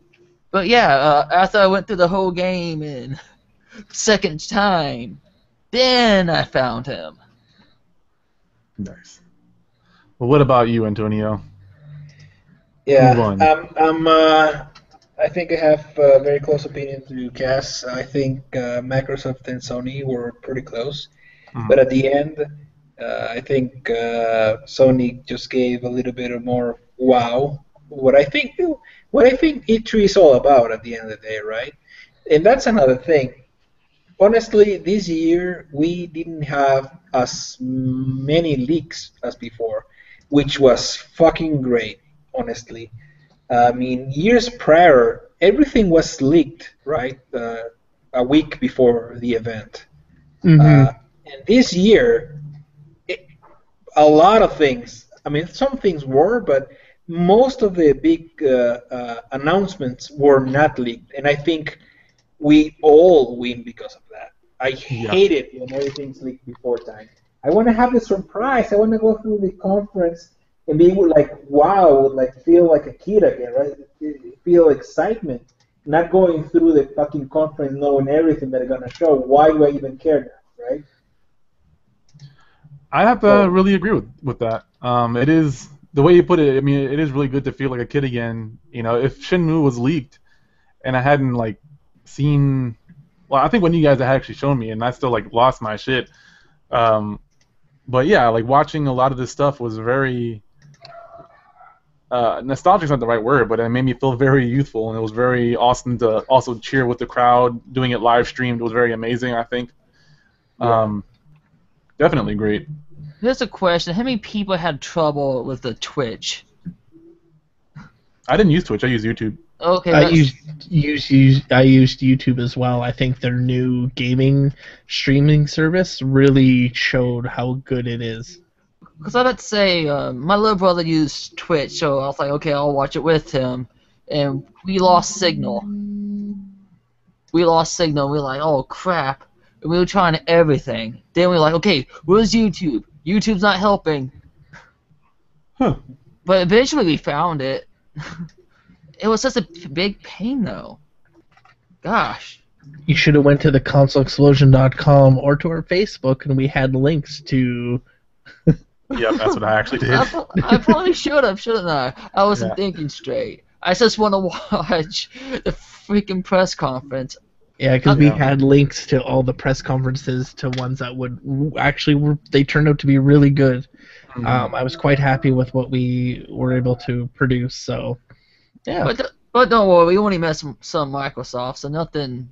But yeah, after I went through the whole game and second time, then I found him. Nice. Well, what about you, Antonio? Yeah, I think I have a very close opinion to Cass. I think Microsoft and Sony were pretty close, but at the end, I think Sony just gave a little bit of more wow. What I think E3 is all about at the end of the day, right? And that's another thing. Honestly, this year we didn't have as many leaks as before, which was fucking great. Honestly, I mean, years prior, everything was leaked, right? A week before the event. And this year, a lot of things. I mean, some things were, but most of the big announcements were not leaked, and I think we all win because of that. I hate it when everything's leaked before time. I want to have the surprise. I want to go through the conference and be like, wow, like feel like a kid again, right? Feel excitement, not going through the fucking conference knowing everything that they're gonna show. Why do I even care now, right? I have to really agree with that. It is the way you put it. I mean, it is really good to feel like a kid again. You know, if Shenmue was leaked, and I hadn't like seen, well, I think when you guys had actually shown me, and I still like lost my shit. But yeah, like watching a lot of this stuff was very nostalgic's not the right word, but it made me feel very youthful, and it was very awesome to also cheer with the crowd. Doing it live streamed was very amazing, I think. Definitely great. Here's a question: how many people had trouble with the Twitch? I didn't use Twitch. I use YouTube. Okay. I used YouTube as well. I think their new gaming streaming service really showed how good it is. Because I was about to say, my little brother used Twitch, so I was like, okay, I'll watch it with him. And we lost signal. We were like, oh, crap. And we were trying everything. Then we were like, okay, where's YouTube? YouTube's not helping. Huh. But eventually we found it. It was such a big pain, though. Gosh. You should have went to the consoleexplosion.com or to our Facebook, and we had links to... Yeah, that's what I actually did. I probably should have, shouldn't I? I wasn't thinking straight. I just want to watch the freaking press conference. Yeah, because we had links to all the press conferences to ones that they turned out to be really good. I was quite happy with what we were able to produce, so yeah. But don't worry, we only met some Microsoft, so nothing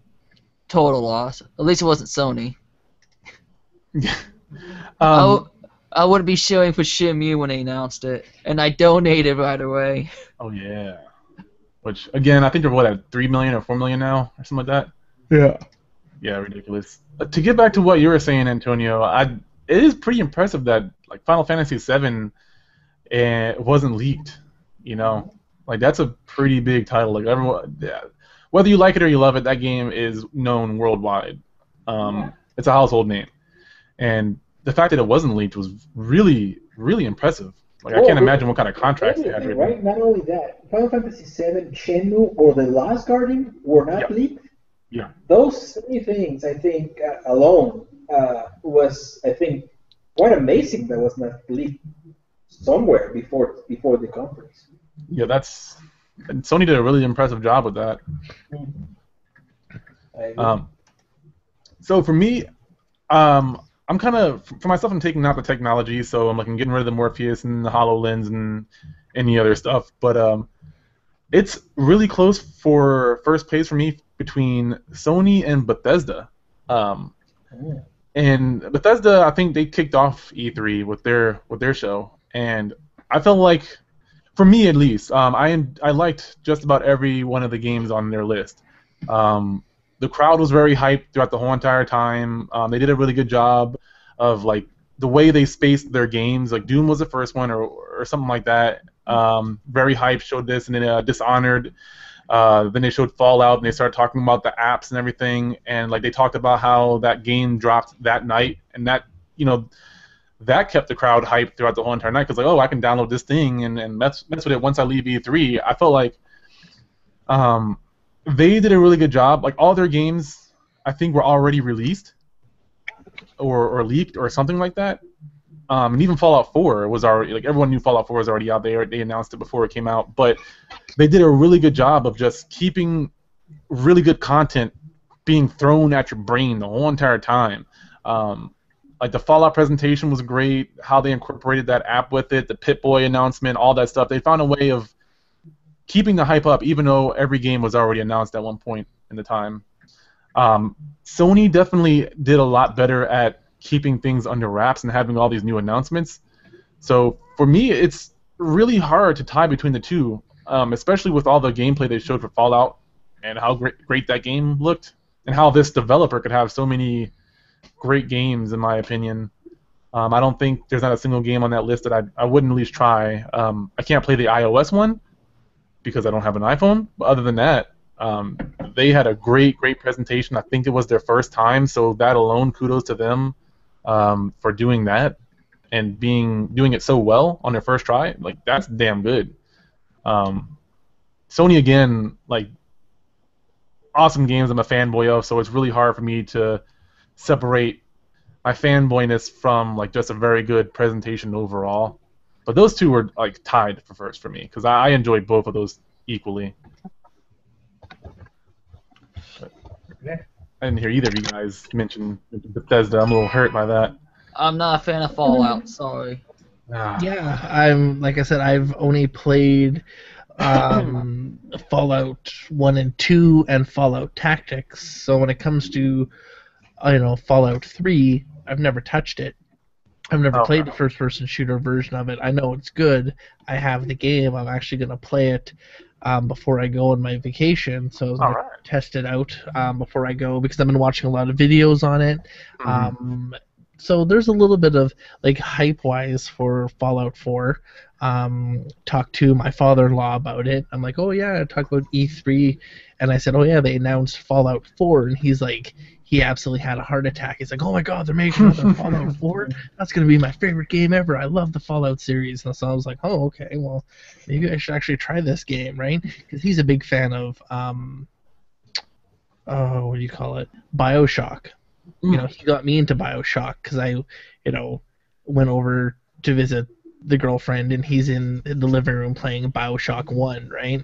total loss. At least it wasn't Sony. I would be showing for Shenmue when they announced it, and I donated right away. Oh yeah. Which again, I think they're at 3 million or 4 million now, or something like that. Yeah. Yeah, ridiculous. To get back to what you were saying, Antonio, it is pretty impressive that like Final Fantasy VII wasn't leaked. You know, like that's a pretty big title. Like everyone, whether you like it or you love it, that game is known worldwide. It's a household name, and the fact that it wasn't leaked was really, really impressive. Like I can't imagine what kind of contracts they had. Right? Not only that, Final Fantasy VII, Shenmue, or The Last Guardian were not leaked. Yeah. Those three things, I think, alone was, I think, quite amazing that was not leaked somewhere before the conference. Yeah, and Sony did a really impressive job with that. So for me, I'm kind of for myself. I'm taking out the technology, so I'm like I'm getting rid of the Morpheus and the HoloLens and any other stuff. But it's really close for first place for me between Sony and Bethesda. Um, and Bethesda, I think they kicked off E3 with their show, and I felt like, for me at least, I liked just about every one of the games on their list. The crowd was very hyped throughout the whole entire time. They did a really good job of like the way they spaced their games. Like Doom was the first one, or something like that. Very hyped. Showed this, and then Dishonored. Then they showed Fallout, and they started talking about the apps and everything. And like they talked about how that game dropped that night, and that that kept the crowd hyped throughout the whole entire night. Because like, oh, I can download this thing and mess with it once I leave E3. I felt like they did a really good job. Like all their games, I think were already released or leaked or something like that. And even Fallout 4 was already, like, everyone knew Fallout 4 was already out there. They announced it before it came out, but they did a really good job of just keeping really good content being thrown at your brain the whole entire time. Like the Fallout presentation was great. How they incorporated that app with it, the Pip-Boy announcement, all that stuff. They found a way of keeping the hype up, even though every game was already announced at one point in the time. Sony definitely did a lot better at keeping things under wraps and having all these new announcements. So for me, it's really hard to tie between the two, especially with all the gameplay they showed for Fallout and how great that game looked, and how this developer could have so many great games, in my opinion. I don't think there's not a single game on that list that I wouldn't at least try. I can't play the iOS one because I don't have an iPhone, but other than that, they had a great presentation. I think it was their first time, so that alone, kudos to them for doing that and doing it so well on their first try. Like, that's damn good. Sony, again, like, awesome games I'm a fanboy of, so it's really hard for me to separate my fanboyness from like just a very good presentation overall. But those two were like tied for first for me because I enjoyed both of those equally. I didn't hear either of you guys mention Bethesda. I'm a little hurt by that. I'm not a fan of Fallout. Sorry. Yeah, I'm like I said, I've only played Fallout 1 and 2 and Fallout Tactics. So when it comes to Fallout 3, I've never touched it. I've never played the first-person shooter version of it. I know it's good. I have the game. I'm actually going to play it before I go on my vacation. So I was going to test it out before I go because I've been watching a lot of videos on it. Mm-hmm. So there's a little bit of like hype-wise for Fallout 4. Talked to my father-in-law about it. I'm like, oh yeah, I talked about E3, and I said, oh yeah, they announced Fallout 4, and he's like, he absolutely had a heart attack. He's like, oh my god, they're making another Fallout 4? That's going to be my favorite game ever. I love the Fallout series. And so I was like, oh, okay, well, maybe I should actually try this game, right? Because he's a big fan of, what do you call it? BioShock. You know, he got me into BioShock because I, went over to visit the girlfriend, and he's in the living room playing BioShock 1, right?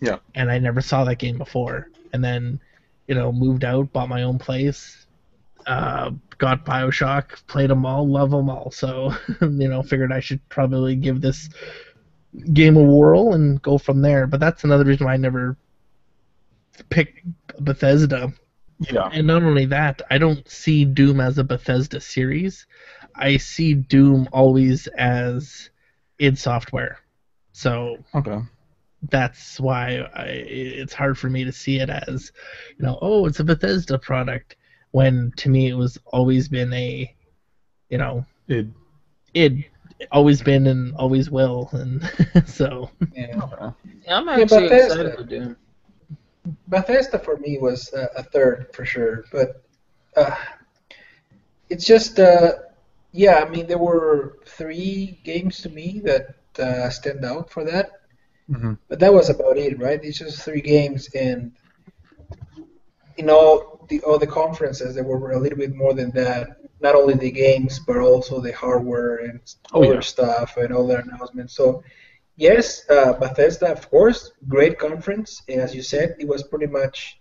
Yeah. And I never saw that game before. And then, moved out, bought my own place, got BioShock, played them all, love them all. So, figured I should probably give this game a whirl and go from there. But that's another reason why I never picked Bethesda. Yeah. And not only that, I don't see Doom as a Bethesda series. I see Doom always as id Software. So that's why it's hard for me to see it as, oh, it's a Bethesda product, when to me it was always been a, id always been and always will, and so. Yeah. I'm actually excited for Doom. Bethesda for me was a third for sure, but it's just I mean, there were 3 games to me that stand out for that, but that was about it, right? It's just 3 games, and in all the conferences there were a little bit more than that. Not only the games, but also the hardware and other stuff and all their announcements. So. Yes, Bethesda, of course, great conference. And as you said, it was pretty much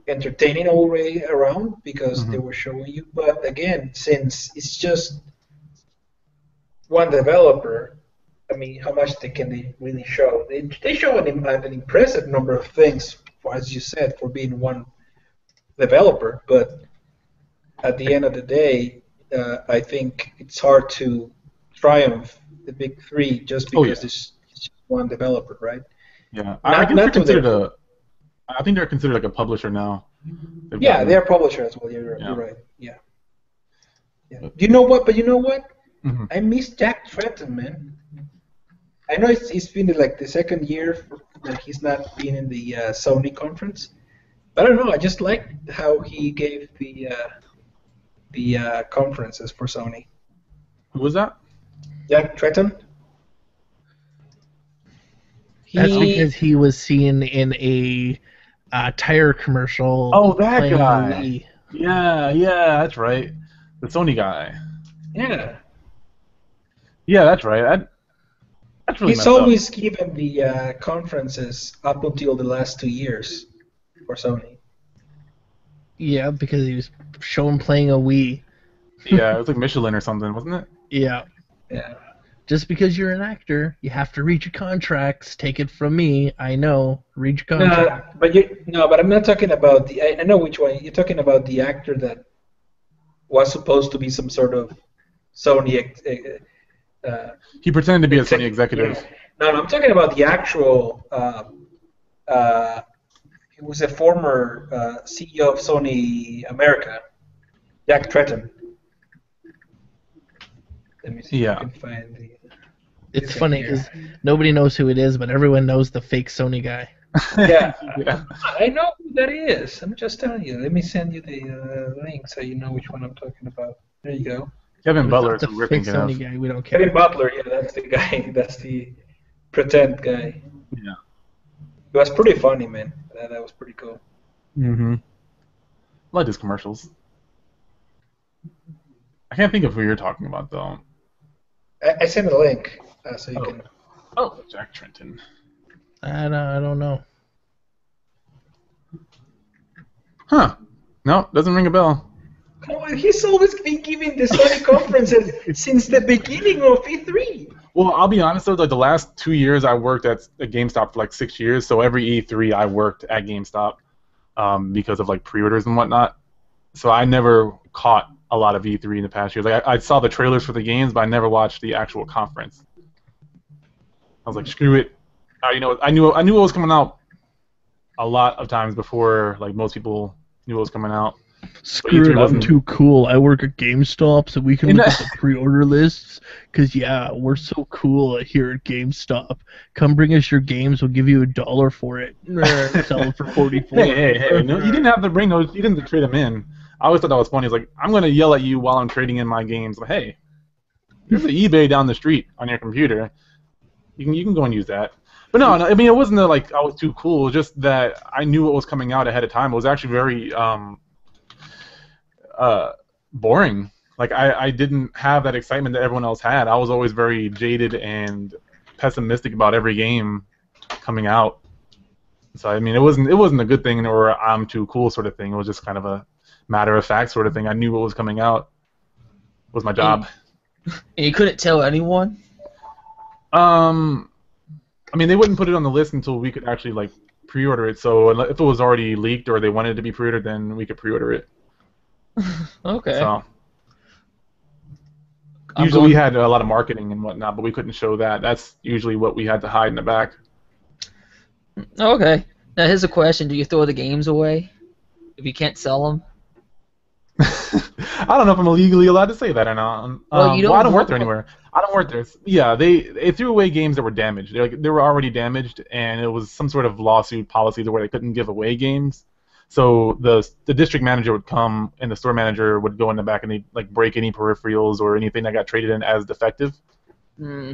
entertaining all the way around because Mhm. they were showing you. But again, since it's just one developer, I mean, how much can they really show? They show an impressive number of things, as you said, for being one developer. But at the end of the day, I think it's hard to triumph the big three just Oh yeah, because it's just one developer, right? yeah. I Not guess they're not to considered their a. I think they're considered like a publisher now. They've yeah, gotten. they're publisher as well. You're Yeah. right. Yeah. Yeah. You know what? But you know what? Mhm. I miss Jack Tretton, man. I know it's been like the second year that he's not been in the Sony conference. But I don't know. I just liked how he gave the conferences for Sony. Who was that? Jack Tretton. That's He because he was seen in a tire commercial. Oh, that playing the guy. Wii. Yeah, that's right. The Sony guy. yeah. Yeah, that's right. That's really He's messed up. always given the conferences up until the last 2 years for Sony. Yeah, because he was shown playing a Wii. Yeah, it was like Michelin or something, wasn't it? Yeah. Yeah. Just because you're an actor, you have to read your contracts. Take it from me. I know. Read your contract. But I'm not talking about the. I know which one you're talking about. The actor that was supposed to be some sort of Sony. He pretended to be a Sony executive. No, I'm talking about the actual. He was a former CEO of Sony America, Jack Tretton. Let me see if Yeah. I can find the. It's Okay, funny here. because nobody knows who it is, but everyone knows the fake Sony guy. Yeah. Yeah. I know who that is. I'm just telling you. Let me send you the link so you know which one I'm talking about. There you go. Kevin It's Butler not is the who we're fake thinking Sony of. guy. We don't care. Kevin Butler, yeah, that's the guy. That's the pretend guy. Yeah. It was pretty funny, man. That was pretty cool. Mm-hmm. I like his commercials. I can't think of who you're talking about though. I sent a link so you Oh. can. Oh, Jack Tretton. I don't know. Huh? No, doesn't ring a bell. Come on, he's always been giving the Sony conferences since the beginning of E3. Well, I'll be honest though, like the last 2 years I worked at GameStop for like 6 years, so every E3 I worked at GameStop because of like pre-orders and whatnot. So I never caught a lot of E3 in the past years. Like I saw the trailers for the games, but I never watched the actual conference. I was like, screw it. I knew what was coming out a lot of times before like most people knew what was coming out. Screw E3 it, I'm wasn't- too cool. I work at GameStop, so we can And look that- at the pre-order lists. Because, yeah, we're so cool here at GameStop. Come bring us your games, we'll give you $1 for it. Sell it for 44. Hey! No, you didn't have to bring those. You didn't have to trade them in. I always thought that was funny. It's like I'm gonna yell at you while I'm trading in my games. Like, hey, there's an eBay down the street on your computer. You can go and use that. But no, I mean it wasn't that like I was too cool. It was just that I knew what was coming out ahead of time. It was actually very boring. Like I didn't have that excitement that everyone else had. I was always very jaded and pessimistic about every game coming out. So I mean, it wasn't a good thing or I'm too cool sort of thing. It was just kind of a matter of fact sort of thing. I knew what was coming out. It was my job. And you couldn't tell anyone? I mean, they wouldn't put it on the list until we could actually like pre-order it. So if it was already leaked or they wanted it to be pre-ordered, then we could pre-order it. Okay. So I'm usually going- we had a lot of marketing and whatnot, but we couldn't show that. That's usually what we had to hide in the back. Okay. Now here's a question: do you throw the games away if you can't sell them? I don't know if I'm legally allowed to say that or not. Well, you don't I don't work know- there anywhere. I don't work there. Yeah, they threw away games that were damaged. They were already damaged, and it was some sort of lawsuit policy where they couldn't give away games. So the district manager would come, and the store manager would go in the back and they like break any peripherals or anything that got traded in as defective. Hmm.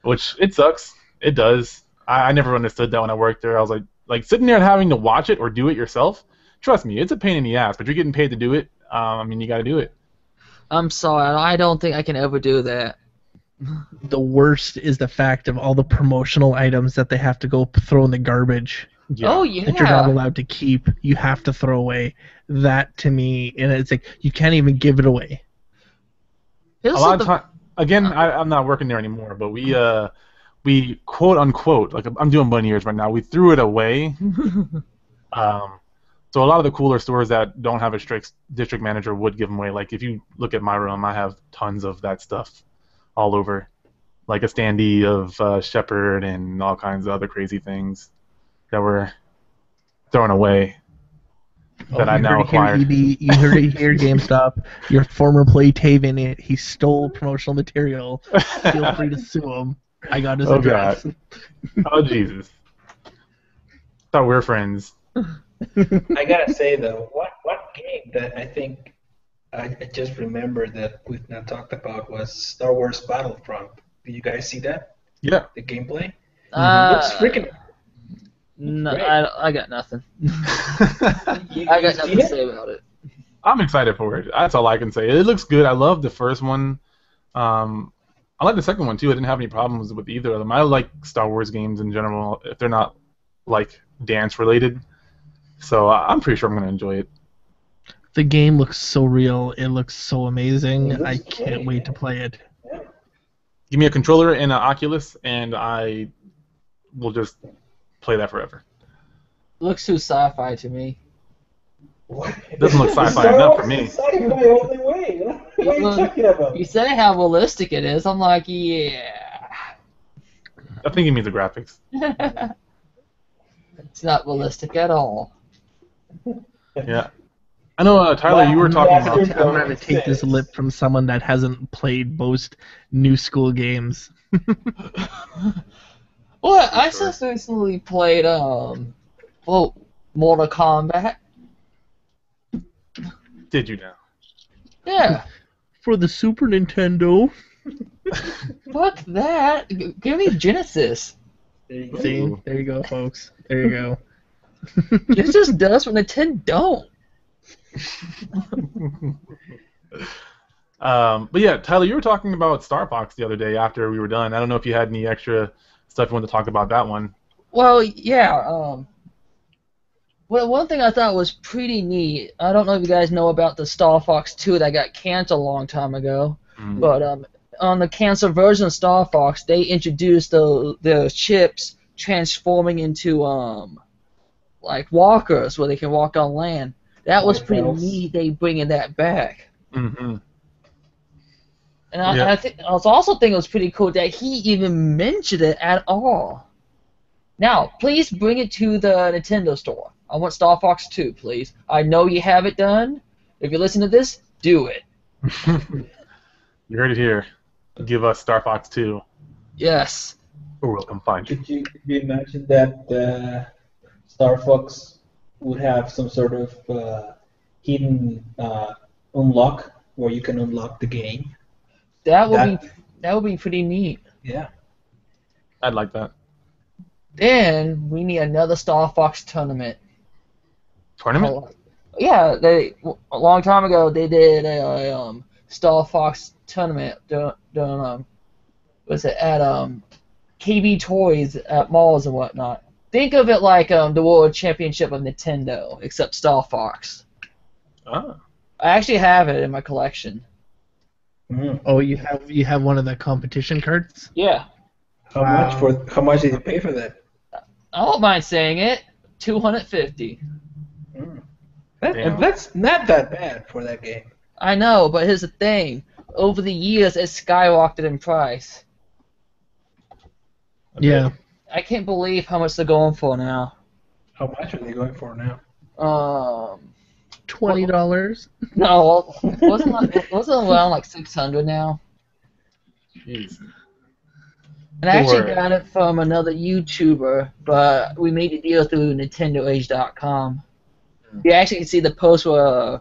Which it sucks. It does. I never understood that when I worked there. I was like sitting there and having to watch it or do it yourself. Trust me, it's a pain in the ass, but you're getting paid to do it. I mean, you got to do it. I'm sorry, I don't think I can ever do that. The worst is the fact of all the promotional items that they have to go throw in the garbage. Yeah. Oh yeah. that you're not allowed to keep. You have to throw away. That to me, and it's like you can't even give it away. This A is lot of the- time. Again, I'm not working there anymore, but we quote unquote, like I'm doing bunny ears right now. We threw it away. So a lot of the cooler stores that don't have a strict district manager would give them away. Like if you look at my room, I have tons of that stuff all over, like a standee of Shepherd and all kinds of other crazy things that were thrown away that I now acquired. You heard it here, GameStop. Your former play Taven, he stole promotional material. Feel free to sue him. I got his Oh, address. God. Oh Jesus! Thought we were friends. I gotta say though, what game that I think I just remembered that we've not talked about was Star Wars Battlefront. Did you guys see that? Yeah. The gameplay? uh, Looks freaking. no, great. I got nothing. You, I got you nothing seen to it? say about it. I'm excited for it. That's all I can say. It looks good. I love the first one. I like the second one too. I didn't have any problems with either of them. I like Star Wars games in general if they're not like dance related. So I'm pretty sure I'm gonna enjoy it. The game looks so real. It looks so amazing. It looks I can't great, wait to yeah. play it. Give me a controller and an Oculus, and I will just play that forever. Looks too sci-fi to me. What? Doesn't look sci-fi Star enough Wars for me. is Sci-fi all the way. What are you Well, talking about? You say how realistic it is. I'm like, yeah. I think it means the graphics. It's not realistic at all. Yeah. I know, Tyler, you were talking Yeah, about. I'm going to take this lip from someone that hasn't played most new school games. Well, I Sure. just recently played Mortal Kombat. Did you now? Yeah. For the Super Nintendo. Fuck that. Give me Genesis. There you go. See, Ooh. there you go, folks. There you go. Genesis does what Nintendo don't. But yeah, Tyler, you were talking about Star Fox the other day after we were done. I don't know if you had any extra stuff you wanted to talk about that one. Well, yeah. Well, one thing I thought was pretty neat. I don't know if you guys know about the Star Fox 2 that got canceled a long time ago, but on the canceled version of Star Fox, they introduced the ships transforming into like walkers where they can walk on land. That was pretty Walkers. neat. They bringing that back. Mm-hmm. And I, Yeah. I also think it was pretty cool that he even mentioned it at all. Now, please bring it to the Nintendo store. I want Star Fox 2, please. I know you have it done. If you listen to this, do it. You heard it here. Give us Star Fox 2, Yes. or we'll come find you. Could you imagine that Star Fox would have some sort of hidden unlock where you can unlock the game? That would be pretty neat. Yeah. I'd like that. Then we need another Star Fox tournament. Tournament? Yeah, a long time ago they did a Star Fox tournament. Was it at KB Toys at malls and whatnot? Think of it like the World Championship of Nintendo, except Star Fox. Ah. I actually have it in my collection. Mm. Oh, you have one of the competition cards? Yeah. How much did you pay for that? I don't mind saying it. $250. Mm. Damn. That's not that bad for that game. I know, but here's the thing. Over the years, it skyrocketed in price. Yeah. I can't believe how much they're going for now. How much are they going for now? $20. No, wasn't it around like 600 now? Jeez. And I actually Or- got it from another YouTuber, but we made a deal through NintendoAge.com. You actually can see the post where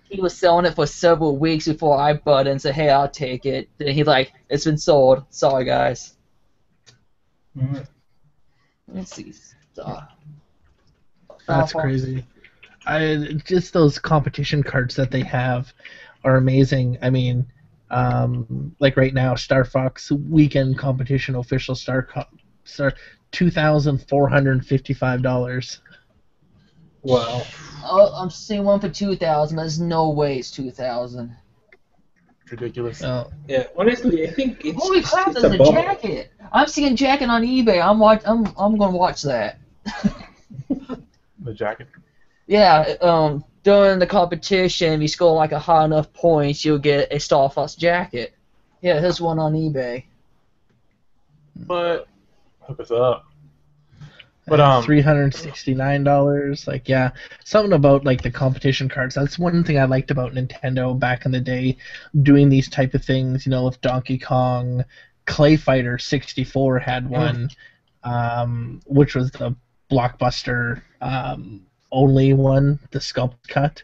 he was selling it for several weeks before I bought it and said, "Hey, I'll take it." Then he's like, "It's been sold. Sorry, guys." Mm. Let's see. That's crazy. Just those competition cards that they have are amazing. I mean, like right now, Star Fox Weekend Competition Official Star Sir, $2,455. Wow. Oh, I'm seeing one for 2,000. There's no way it's 2,000. Ridiculous. Oh, Yeah, honestly, I think it's Holy crap! it's There's a bubble. jacket. I'm seeing jacket on eBay. I'm gonna watch that. The jacket. Yeah. During the competition, if you score like a high enough points, you'll get a Star Fox jacket. Yeah, there's one on eBay. But hook us up. But $369. Like, yeah, something about like the competition cards. That's one thing I liked about Nintendo back in the day, doing these type of things. You know, with Donkey Kong, Clay Fighter 64 had one, which was the blockbuster only one, the sculpt cut.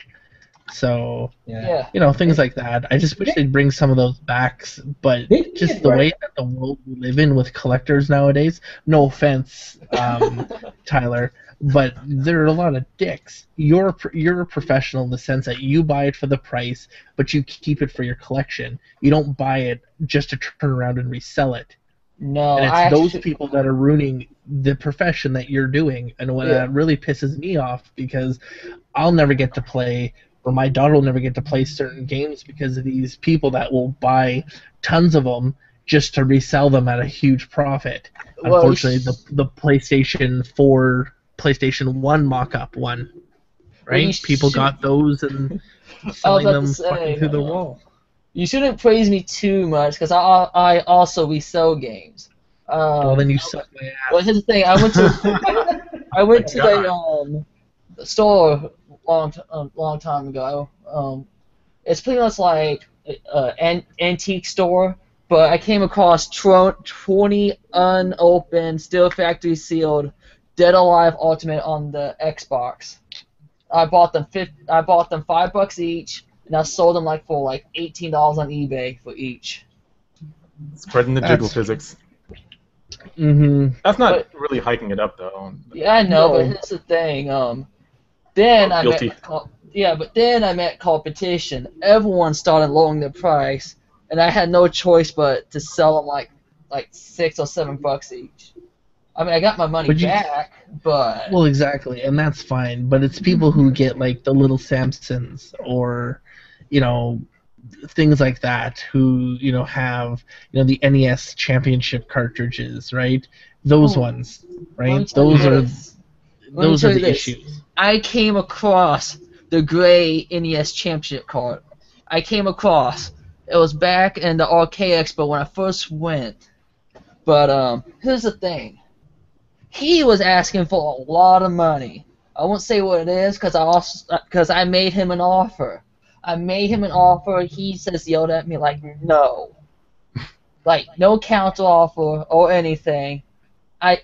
So, Yeah. you know, things like that. I just wish they'd bring some of those back, but They just did, the right? way that the world we live in with collectors nowadays, no offense, Tyler, but there are a lot of dicks. You're a professional in the sense that you buy it for the price, but you keep it for your collection. You don't buy it just to turn around and resell it. No, And it's I those actually- people that are ruining the profession that you're doing, and what Yeah. really pisses me off, because I'll never get to play, or my daughter will never get to play certain games because of these people that will buy tons of them just to resell them at a huge profit. Well, Unfortunately, the PlayStation 4, PlayStation 1 mock-up one, right? you People should- got those and selling about to them say, fucking through the wall. You shouldn't praise me too much because I also resell games. Well, then you suck my ass. Well, here's the thing. I went to the store long time ago. It's pretty much like an antique store, but I came across 20 unopened, still factory sealed, Dead Alive Ultimate on the Xbox. I bought them $5 each, and I sold them for $18 on eBay for each. spreading the jiggle That's- physics. Mm-hmm. That's not really hiking it up though. Yeah, I know, No. but here's the thing. Then I Guilty. but then I met competition. Everyone started lowering the price, and I had no choice but to sell them like $6 or $7 each. I mean, I got my money But you- back, but Well, exactly, and that's fine. But it's people who get like the little Samsons or, you know, things like that, who have the NES Championship cartridges, right? Those Oh. ones, let me right? tell you Those are this. Let me those are tell you the this. issues. I came across the gray NES Championship card. I came across. It was back in the Arcade Expo when I first went. But here's the thing. He was asking for a lot of money. I won't say what it is because I made him an offer. I made him an offer. He just yelled at me like no, like no counter offer or anything.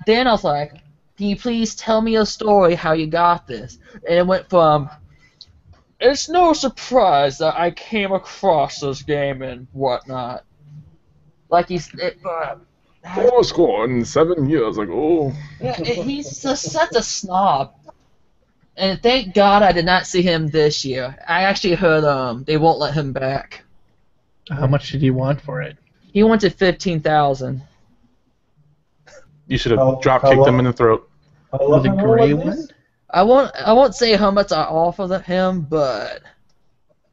Then I was like, can you please tell me a story how you got this? And it went from, it's no surprise that I came across this game and whatnot. Like Score in 7 years. Like, oh. he's just such a snob. And thank God I did not see him this year. I actually heard they won't let him back. How much did you want for it? He wanted 15,000. You should How- have drop how kicked long- him in the throat. How long The ago gray was one? this? I won't say how much I offered him, but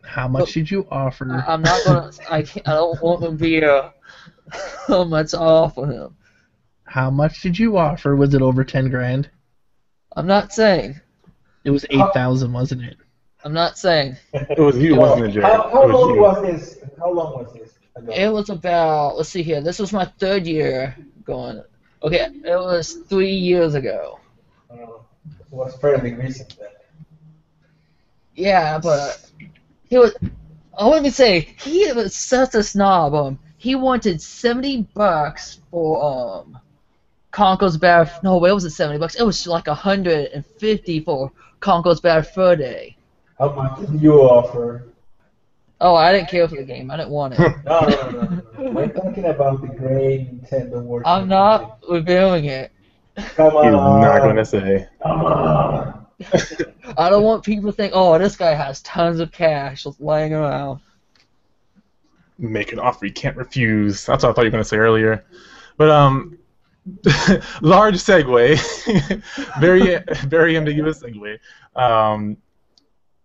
How much did you offer? I'm not gonna. I don't want to be how much I offer him. How much did you offer? Was it over 10 grand? I'm not saying. It was 8,000, wasn't it? I'm not saying. It was you, wasn't it, Jared? How It was long you. was this? How long was this ago? It was about. Let's see here. This was my third year going. Okay, it was 3 years ago. It was fairly recent then. Yeah, but he was. I wouldn't say he was such a snob. He wanted $70 for Conco's Bad. No, it wasn't $70. It was like $150 for Conco's Bad Fur Day. How much did you offer? Oh, I didn't care for the game. I didn't want it. No. We're talking about the gray Nintendo World I'm not revealing it. Come on. He's not going to say. Come on. I don't want people to think, oh, this guy has tons of cash just laying around. Make an offer you can't refuse. That's what I thought you were going to say earlier. But Large segue. Very ambiguous segue.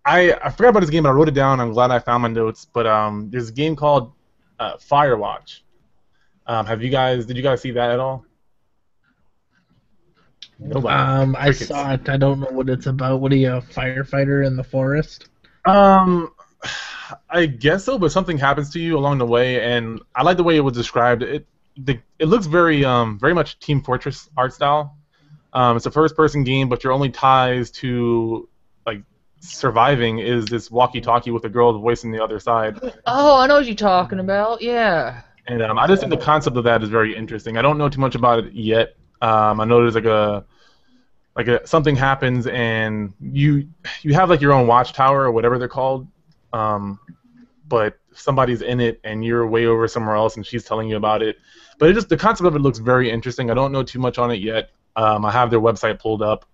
I forgot about this game, but I wrote it down. I'm glad I found my notes. But there's a game called Firewatch. Did you guys see that at all? Nobody. I Crickets. saw it. I don't know what it's about. What are you, a firefighter in the forest? I guess so, but something happens to you along the way, and I like the way it was described. It looks very much Team Fortress art style. It's a first-person game, but your only ties to like surviving is this walkie-talkie with a girl's voice on the other side. Oh, I know what you're talking about. Yeah. And I just think the concept of that is very interesting. I don't know too much about it yet. I know there's something happens and you have like your own watchtower or whatever they're called, but somebody's in it and you're way over somewhere else and she's telling you about it. But the concept of it looks very interesting. I don't know too much on it yet. I have their website pulled up.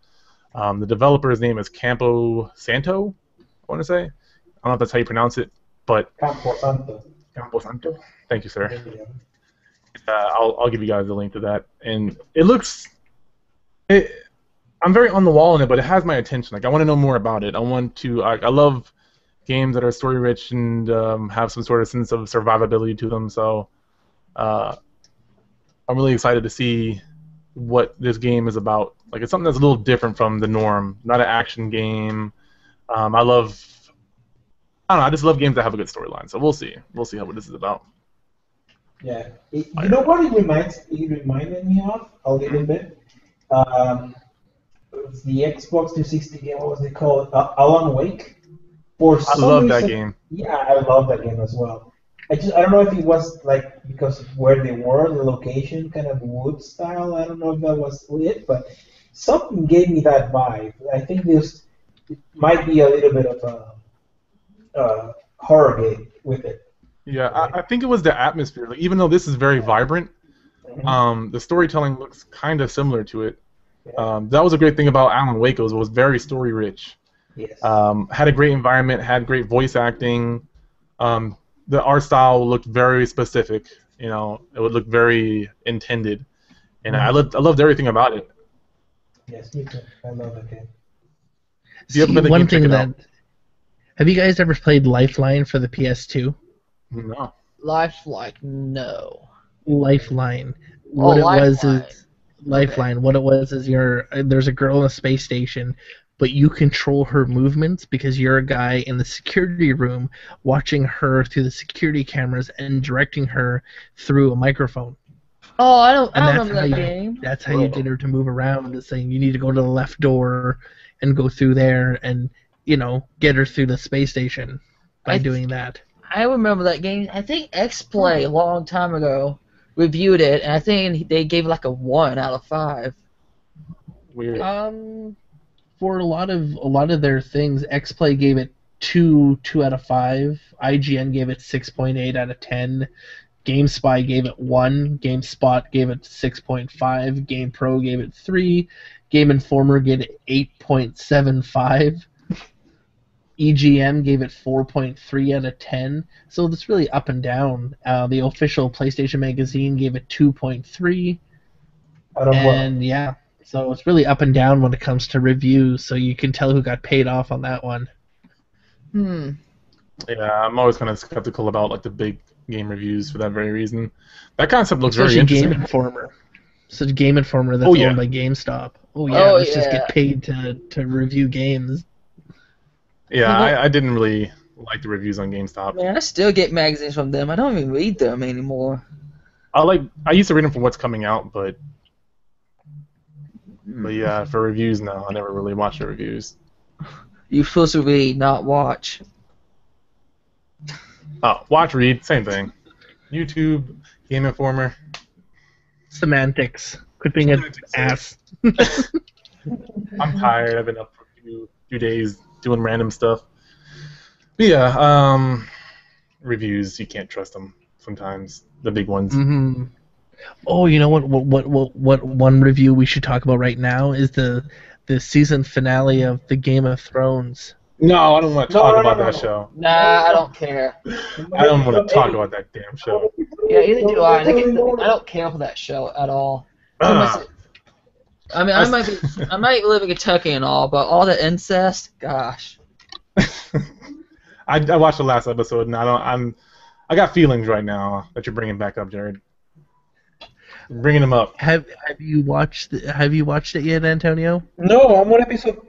The developer's name is Campo Santo, I want to say. I don't know if that's how you pronounce it, but Campo Santo. Campo Santo. Thank you, sir. I'll give you guys a link to that, and it looks. I'm very on the wall in it, but it has my attention. Like I want to know more about it. I want to. I love games that are story rich and have some sort of sense of survivability to them. So, I'm really excited to see what this game is about. Like it's something that's a little different from the norm. Not an action game. I don't know. I just love games that have a good storyline. So we'll see. We'll see how what this is about. Yeah. You know what it reminded me of a little bit? It's the Xbox 360 game. What was it called? Alan Wake. I love that game. Yeah, I love that game as well. I don't know if it was like because of where they were, the location, kind of wood style. I don't know if that was it, but something gave me that vibe. I think it might be a little bit of a horror game with it. Yeah, I think it was the atmosphere. Like, even though this is very vibrant, the storytelling looks kind of similar to it. That was a great thing about Alan Wake. It was very story rich. Yes. Had a great environment, had great voice acting. The art style looked very specific. You know, it would look very intended, and I loved everything about it. Yes, me too. I love that game. One thing that have you guys ever played Lifeline for the PS2? No. Lifeline, no. Lifeline. What Lifeline. Lifeline. What it was is there's a girl in a space station, but you control her movements because you're a guy in the security room watching her through the security cameras and directing her through a microphone. Oh, I don't remember that game. That's how you get her to move around, is saying you need to go to the left door and go through there and, get her through the space station by doing that. I remember that game. I think X-Play a long time ago reviewed it, and I think they gave it like a 1 out of 5. Weird. For a lot of their things, X-Play gave it 2 out of 5. IGN gave it 6.8 out of 10. GameSpy gave it 1. GameSpot gave it 6.5. GamePro gave it 3. Game Informer gave it 8.75. EGM gave it 4.3 out of 10. So it's really up and down. The official PlayStation Magazine gave it 2.3. And yeah, so it's really up and down when it comes to reviews. So you can tell who got paid off on that one. Yeah, I'm always kind of skeptical about like the big game reviews for that very reason. That concept looks very interesting. Game Informer. Such Game Informer that's owned by GameStop. Let's just get paid to review games. Yeah, I didn't really like the reviews on GameStop. Man, I still get magazines from them. I don't even read them anymore. I used to read them for what's coming out, but yeah, for reviews now, I never really watch the reviews. You're supposed to read, not watch. Oh, watch, read, same thing. YouTube, Game Informer. Semantics. Quit being an ass. I'm tired. I've been up for a few days doing random stuff. But yeah, reviews, you can't trust them sometimes. The big ones. Mm-hmm. Oh, you know what one review we should talk about right now is the season finale of the Game of Thrones. No, I don't want to talk about that show. Nah, I don't care. I don't want to talk about that damn show. Yeah, either do I. I don't care for that show at all. Too much. Ah, I mean, I might live in Kentucky and all, but all the incest, gosh. I watched the last episode and I got feelings right now that you're bringing back up, Jared. Bringing them up. Have you watched it yet, Antonio? No, I'm on episode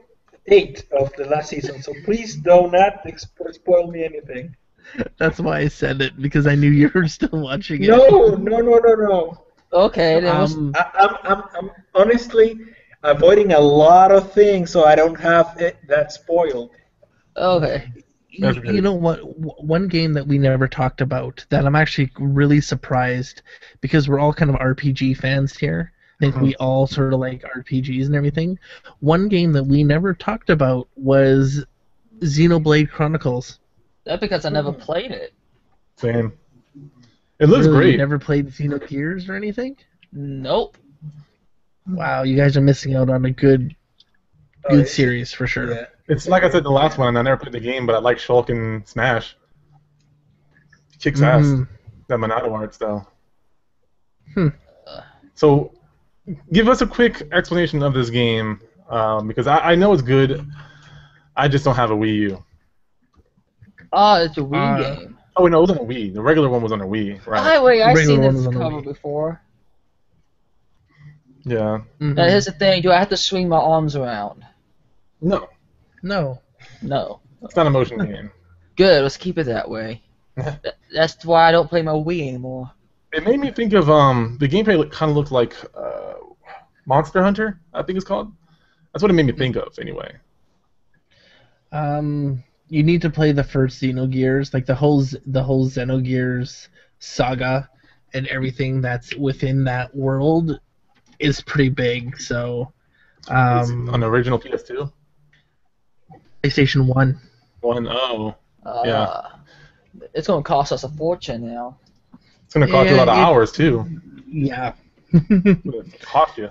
8 of the last season, so please do not spoil me anything. That's why I said it, because I knew you were still watching it. No. Okay, then I'm honestly avoiding a lot of things so I don't have that spoiled. okay. You know what? One game that we never talked about that I'm actually really surprised, because we're all kind of RPG fans here. I think we all sort of like RPGs and everything. One game that we never talked about was Xenoblade Chronicles. That's because I never played it. Same. It looks Really, great. you never played Xenogears or anything? Nope. Wow, you guys are missing out on a good series for sure. Yeah. It's like I said in the last one, and I never played the game, but I like Shulk and Smash. Kicks ass. That Monado art style. So, give us a quick explanation of this game, because I know it's good. I just don't have a Wii U. Oh, it's a Wii game. Oh, no, it wasn't a Wii. The regular one was on a Wii, right? Wait, I've Regular seen one this was on the cover Wii. before. Yeah. Now, here's the thing. Do I have to swing my arms around? No, No. No. it's not a motion game. Good, let's keep it that way. That's why I don't play my Wii anymore. It made me think of the gameplay kind of looked like Monster Hunter, I think it's called. That's what it made me think of, anyway. You need to play the first Xenogears, like the whole Xenogears saga and everything that's within that world is pretty big. So, It's on the original PS2. PlayStation 1. Yeah. It's going to cost us a fortune now. It's going to cost you a lot of hours, too. Yeah. It'll cost you.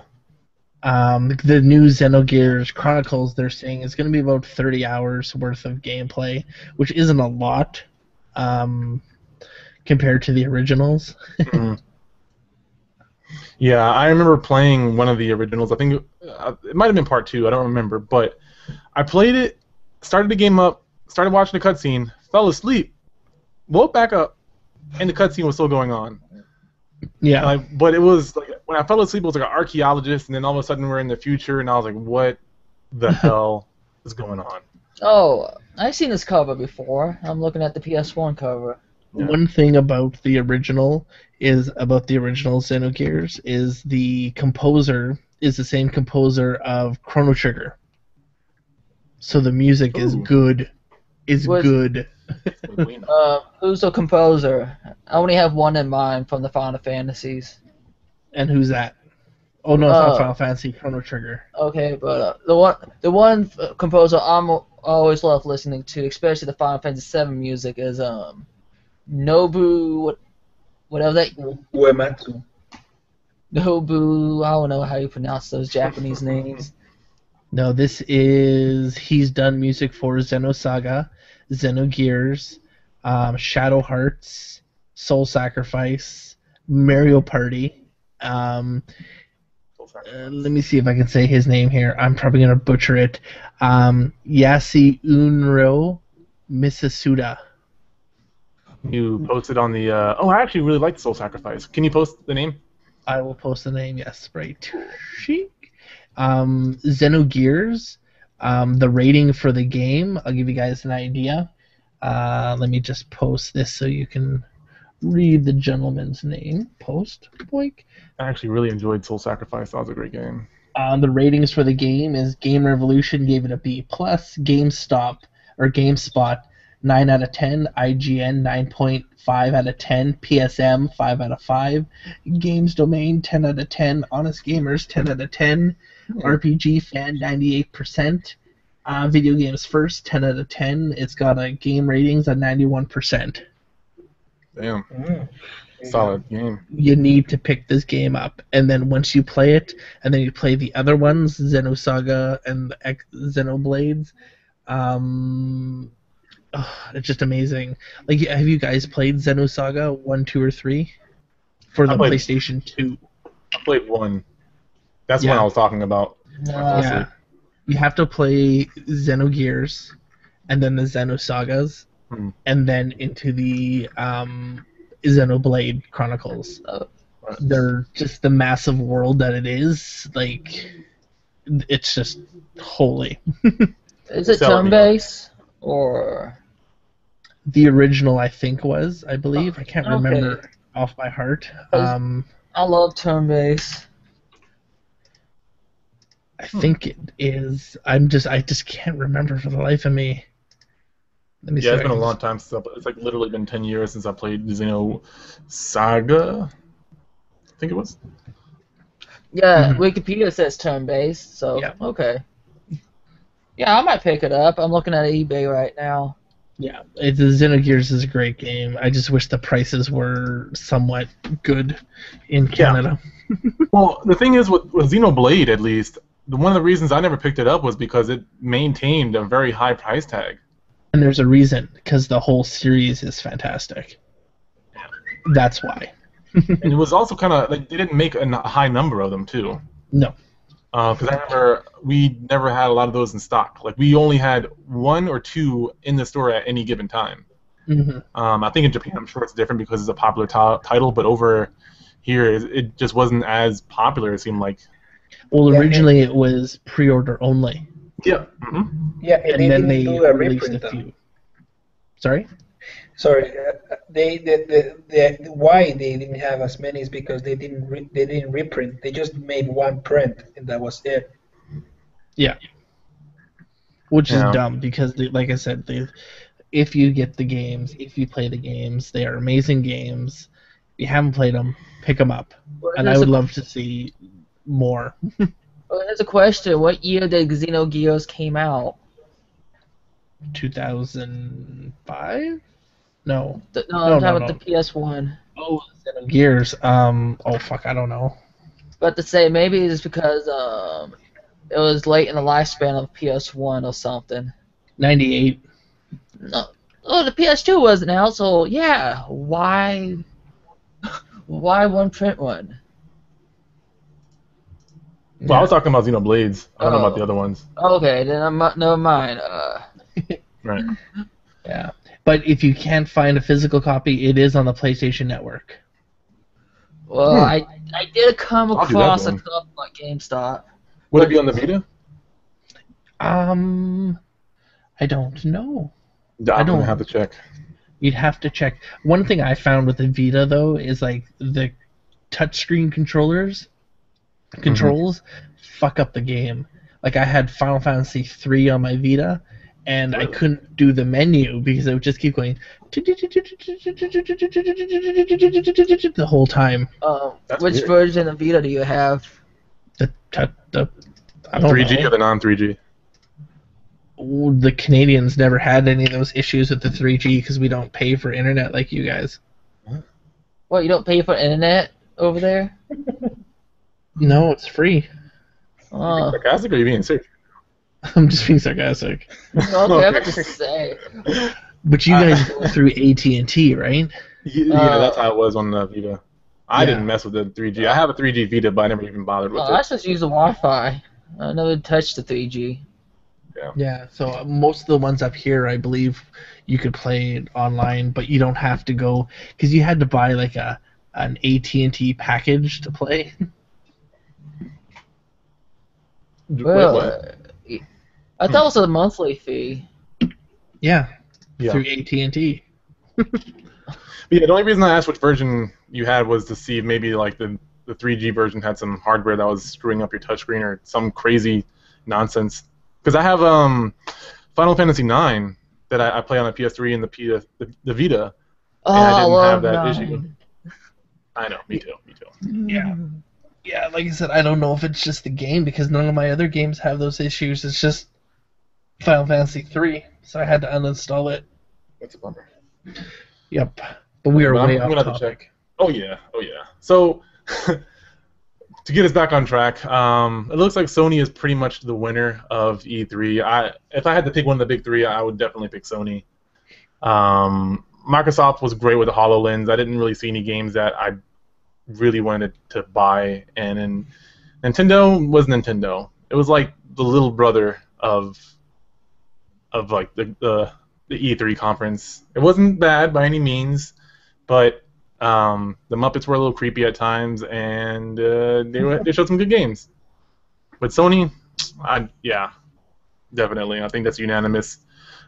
The new Xenogears Chronicles, they're saying, is going to be about 30 hours worth of gameplay, which isn't a lot compared to the originals. Yeah, I remember playing one of the originals. I think it might have been part 2. I don't remember. But I played it, started the game up, started watching the cutscene, fell asleep, woke back up, and the cutscene was still going on. Yeah. But it was like when I fell asleep, it was like an archaeologist, and then all of a sudden we're in the future, and I was like, "What the hell is going on?" Oh, I've seen this cover before. I'm looking at the PS1 cover. Yeah. One thing about the original Xenogears is the composer is the same composer of Chrono Trigger. So the music is Ooh. good. Was- Good. Who's the composer? I only have one in mind from the Final Fantasies. And who's that? Oh no, it's not Final Fantasy. Chrono Trigger. Okay, but the one composer I always love listening to, especially the Final Fantasy VII music, is Nobu, whatever that. Uematsu. Nobu, I don't know how you pronounce those Japanese names. No, he's done music for Xenosaga, Xenogears, Shadow Hearts, Soul Sacrifice, Mario Party. Let me see if I can say his name here. I'm probably going to butcher it. Yasunori Mitsuda. You posted on the. I actually really like Soul Sacrifice. Can you post the name? I will post the name, yes, right. Chic. Xenogears, the rating for the game, I'll give you guys an idea. Let me just post this so you can read the gentleman's name. Post, boink. I actually really enjoyed Soul Sacrifice. That was a great game. The ratings for the game is Game Revolution gave it a B+, GameSpot 9 out of 10, IGN 9.5 out of 10, PSM 5 out of 5, Games Domain 10 out of 10, Honest Gamers 10 out of 10, RPG Fan 98%, Video Games First 10 out of 10. It's got a game ratings of 91%. Damn. Solid game. You need to pick this game up, and then once you play it, and then you play the other ones, Xenosaga and Xenoblades, it's just amazing. Like, have you guys played Xenosaga 1, 2, or 3 for the I played- PlayStation 2? I played 1. That's Yeah. what I was talking about. Yeah. You have to play Xenogears, and then the Xenosagas, Hmm. and then into the Xenoblade Chronicles. They're just the massive world that it is. Like, it's just holy. Is it Selling me. turn-based or? The original, I think, was, I believe. I can't Okay. remember off by heart. I love turn-based. I think it is. I just can't remember for the life of me. Let me see. Yeah, if it's I been a can- long time since it's like literally been 10 years since I played Xenosaga. I think it was. Yeah, Mhm. Wikipedia says turn-based, so Yeah. okay. Yeah, I might pick it up. I'm looking at eBay right now. Yeah, the Xenogears is a great game. I just wish the prices were somewhat good in Canada. Well, the thing is with Xenoblade, at least, one of the reasons I never picked it up was because it maintained a very high price tag. And there's a reason, because the whole series is fantastic. That's why. And it was also kind of like they didn't make a high number of them too. No. Because I remember we never had a lot of those in stock. Like we only had 1 or 2 in the store at any given time. Hmm. I think in Japan, I'm sure it's different because it's a popular title, but over here, it just wasn't as popular. It seemed like. Well, Yeah, originally it was pre-order only, Yeah. Yeah, and and they then didn't they do a released reprint. a few. Sorry? Sorry, the why they didn't have as many is because they didn't reprint. They just made one print, and that was it. Yeah. Which Yeah. is dumb because, like I said, if you get the games, if you play the games, they are amazing games. If you haven't played them, pick them up. And I would love to see more. Well, here's a question: what year did Xenogears came out? 2005? No. No, No, I'm talking no. about the PS1. Oh, Gears. Oh fuck, I don't know. But to say maybe it's because it was late in the lifespan of PS1 or something. 98. No, oh, the PS2 wasn't out, so yeah. Why one print one? Well, I was talking about Xenoblades. I don't know about Oh. the other ones. Okay, then I'm never mind. Right. Yeah. But if you can't find a physical copy, it is on the PlayStation Network. Well, I did come I'll do that across a then. couple at GameStop. Would it be on the Vita? I don't know. I'm don't- gonna have to check. You'd have to check. One thing I found with the Vita though is like the touchscreen controls fuck up the game. Like I had Final Fantasy 3 on my Vita, and I couldn't do the menu because it would just keep going the whole time. That's Which weird. version of Vita do you have? The I don't 3G know. or the non-3G? The Canadians never had any of those issues with the 3G because we don't pay for internet like you guys. What, you don't pay for internet over there? No, it's free. Oh, Sarcastic or are you being serious? I'm just being sarcastic. okay, I was to say. But you guys go through AT&T, right? Yeah, that's how it was on the Vita. I Yeah. didn't mess with the 3G. I have a 3G Vita, but I never even bothered with I it. just use the Wi-Fi. I never touched the 3G. Yeah, so most of the ones up here, I believe, you could play it online, but you don't have to go because you had to buy like an AT&T package to play. Well, what? I thought it was a monthly fee. Yeah, Yeah. through AT&T. Yeah, the only reason I asked which version you had was to see if maybe like the 3G version had some hardware that was screwing up your touchscreen or some crazy nonsense. Because I have Final Fantasy IX that I play on the PS3 and the Vita. Oh, And I I didn't love have that nine. issue. I know, me too. Yeah. Yeah, like I said, I don't know if it's just the game because none of my other games have those issues. It's just Final Fantasy 3, so I had to uninstall it. That's a bummer. Yep. But we are But way I'm off gonna have to topic. check. Oh yeah. So to get us back on track, it looks like Sony is pretty much the winner of E3. If I had to pick one of the big three, I would definitely pick Sony. Microsoft was great with the HoloLens. I didn't really see any games that I really wanted to buy, and then Nintendo was Nintendo. It was like the little brother of like the E3 conference. It wasn't bad by any means, but the Muppets were a little creepy at times, and they showed some good games. But Sony, yeah, definitely. I think that's unanimous.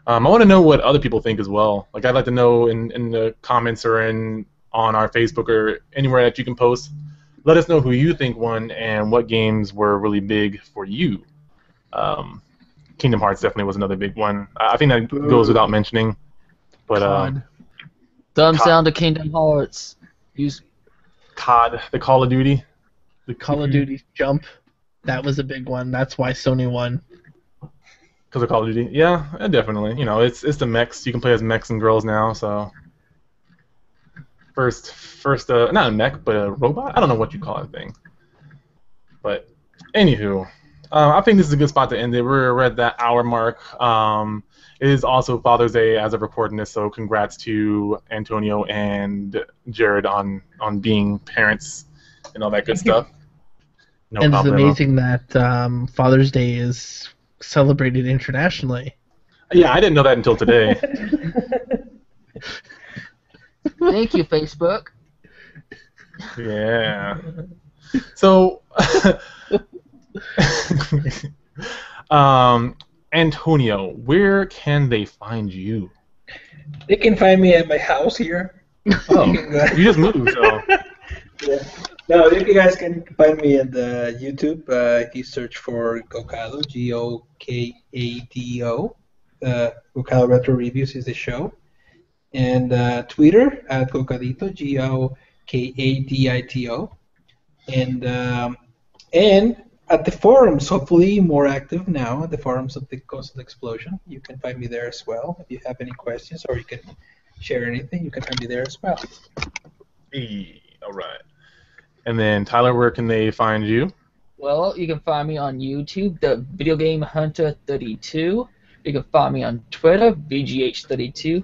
I want to know what other people think as well. Like, I'd like to know in the comments or on our Facebook or anywhere that you can post. Let us know who you think won and what games were really big for you. Kingdom Hearts definitely was another big one. I think that goes without mentioning. But COD. Thumbs COD. down to Kingdom Hearts. Use COD, the Call of Duty. The Call of Duty Jump. That was a big one. That's why Sony won. Because of Call of Duty, yeah, definitely. You know, it's the mechs. You can play as mechs and girls now. So first, not a mech, but a robot. I don't know what you call that thing. But anywho, I think this is a good spot to end it. We're at that hour mark. It is also Father's Day as of recording this, so congrats to Antonio and Jared on being parents and all that good stuff. No And it's problemo. amazing that Father's Day is celebrated internationally. Yeah, I didn't know that until today. Thank you, Facebook. Yeah. So, Antonio, where can they find you? They can find me at my house here. Oh, You can go- you just moved, so. Yeah. No, you guys can find me at the YouTube. If you search for Gokado, Gokado. Gokado Retro Reviews is the show. And Twitter at Gokadito, Gokadito. And at the forums, hopefully more active now, at the forums of the Console Explosion. You can find me there as well. If you have any questions or you can share anything, you can find me there as well. Hey, all right. And then, Tyler, where can they find you? Well, you can find me on YouTube, the Video Game Hunter 32. You can find me on Twitter, VGH32.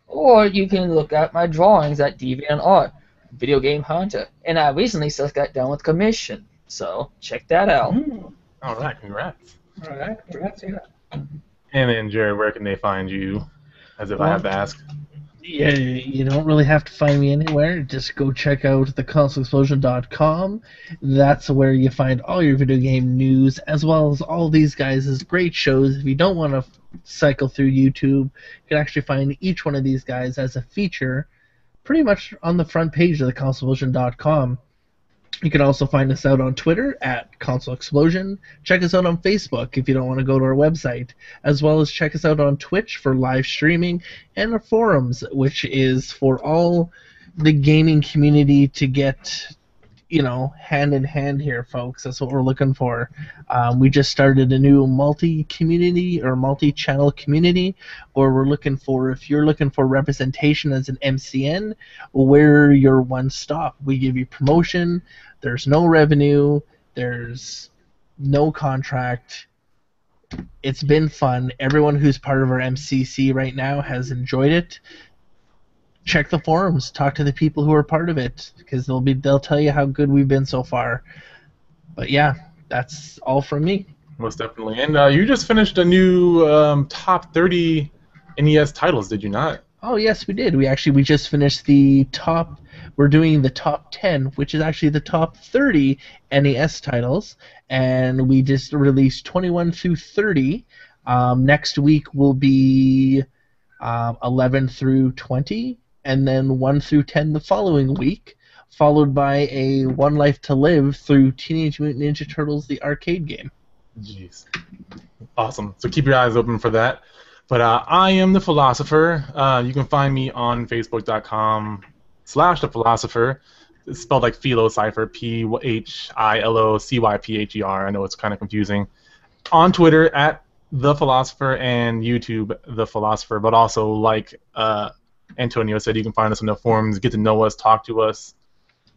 Or you can look at my drawings at DeviantArt, Video Game Hunter. And I recently just got done with commission, so check that out. All right, congrats. All right, congrats, yeah. And then, Jared, where can they find you? As if I have to ask. Yeah, you don't really have to find me anywhere. Just go check out theconsoleexplosion.com. That's where you find all your video game news, as well as all these guys' great shows. If you don't want to cycle through YouTube, you can actually find each one of these guys as a feature pretty much on the front page of theconsoleexplosion.com. You can also find us out on Twitter at Console Explosion. Check us out on Facebook if you don't want to go to our website, as well as check us out on Twitch for live streaming and our forums, which is for all the gaming community to get, hand in hand here, folks. That's what we're looking for. We just started a new multi-community or multi-channel community where we're looking for, if you're looking for representation as an MCN, we're your one stop. We give you promotion. There's no revenue. There's no contract. It's been fun. Everyone who's part of our MCC right now has enjoyed it. Check the forums. Talk to the people who are part of it, because they'll tell you how good we've been so far. But yeah, that's all from me. Most definitely. And you just finished a new top 30 NES titles, did you not? Oh yes, we did. We just finished the top. We're doing the top 10, which is actually the top 30 NES titles, and we just released 21 through 30. Next week will be 11 through 20, and then 1 through 10 the following week, followed by a One Life to Live through Teenage Mutant Ninja Turtles, the arcade game. Jeez. Awesome. So keep your eyes open for that. But I am The Philosopher. You can find me on Facebook.com/The Philosopher. It's spelled like Philo Cypher, PHILOCYPHER. I know it's kind of confusing. On Twitter at The Philosopher and YouTube The Philosopher. But also, like Antonio said, you can find us on the forums, get to know us, talk to us.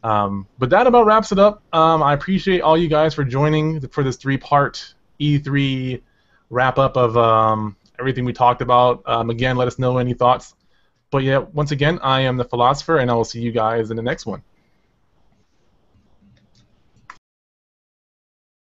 But that about wraps it up. I appreciate all you guys for joining for this 3-part E3 wrap-up of everything we talked about. Again, let us know any thoughts. But yeah, once again, I am The Philosopher, and I will see you guys in the next one.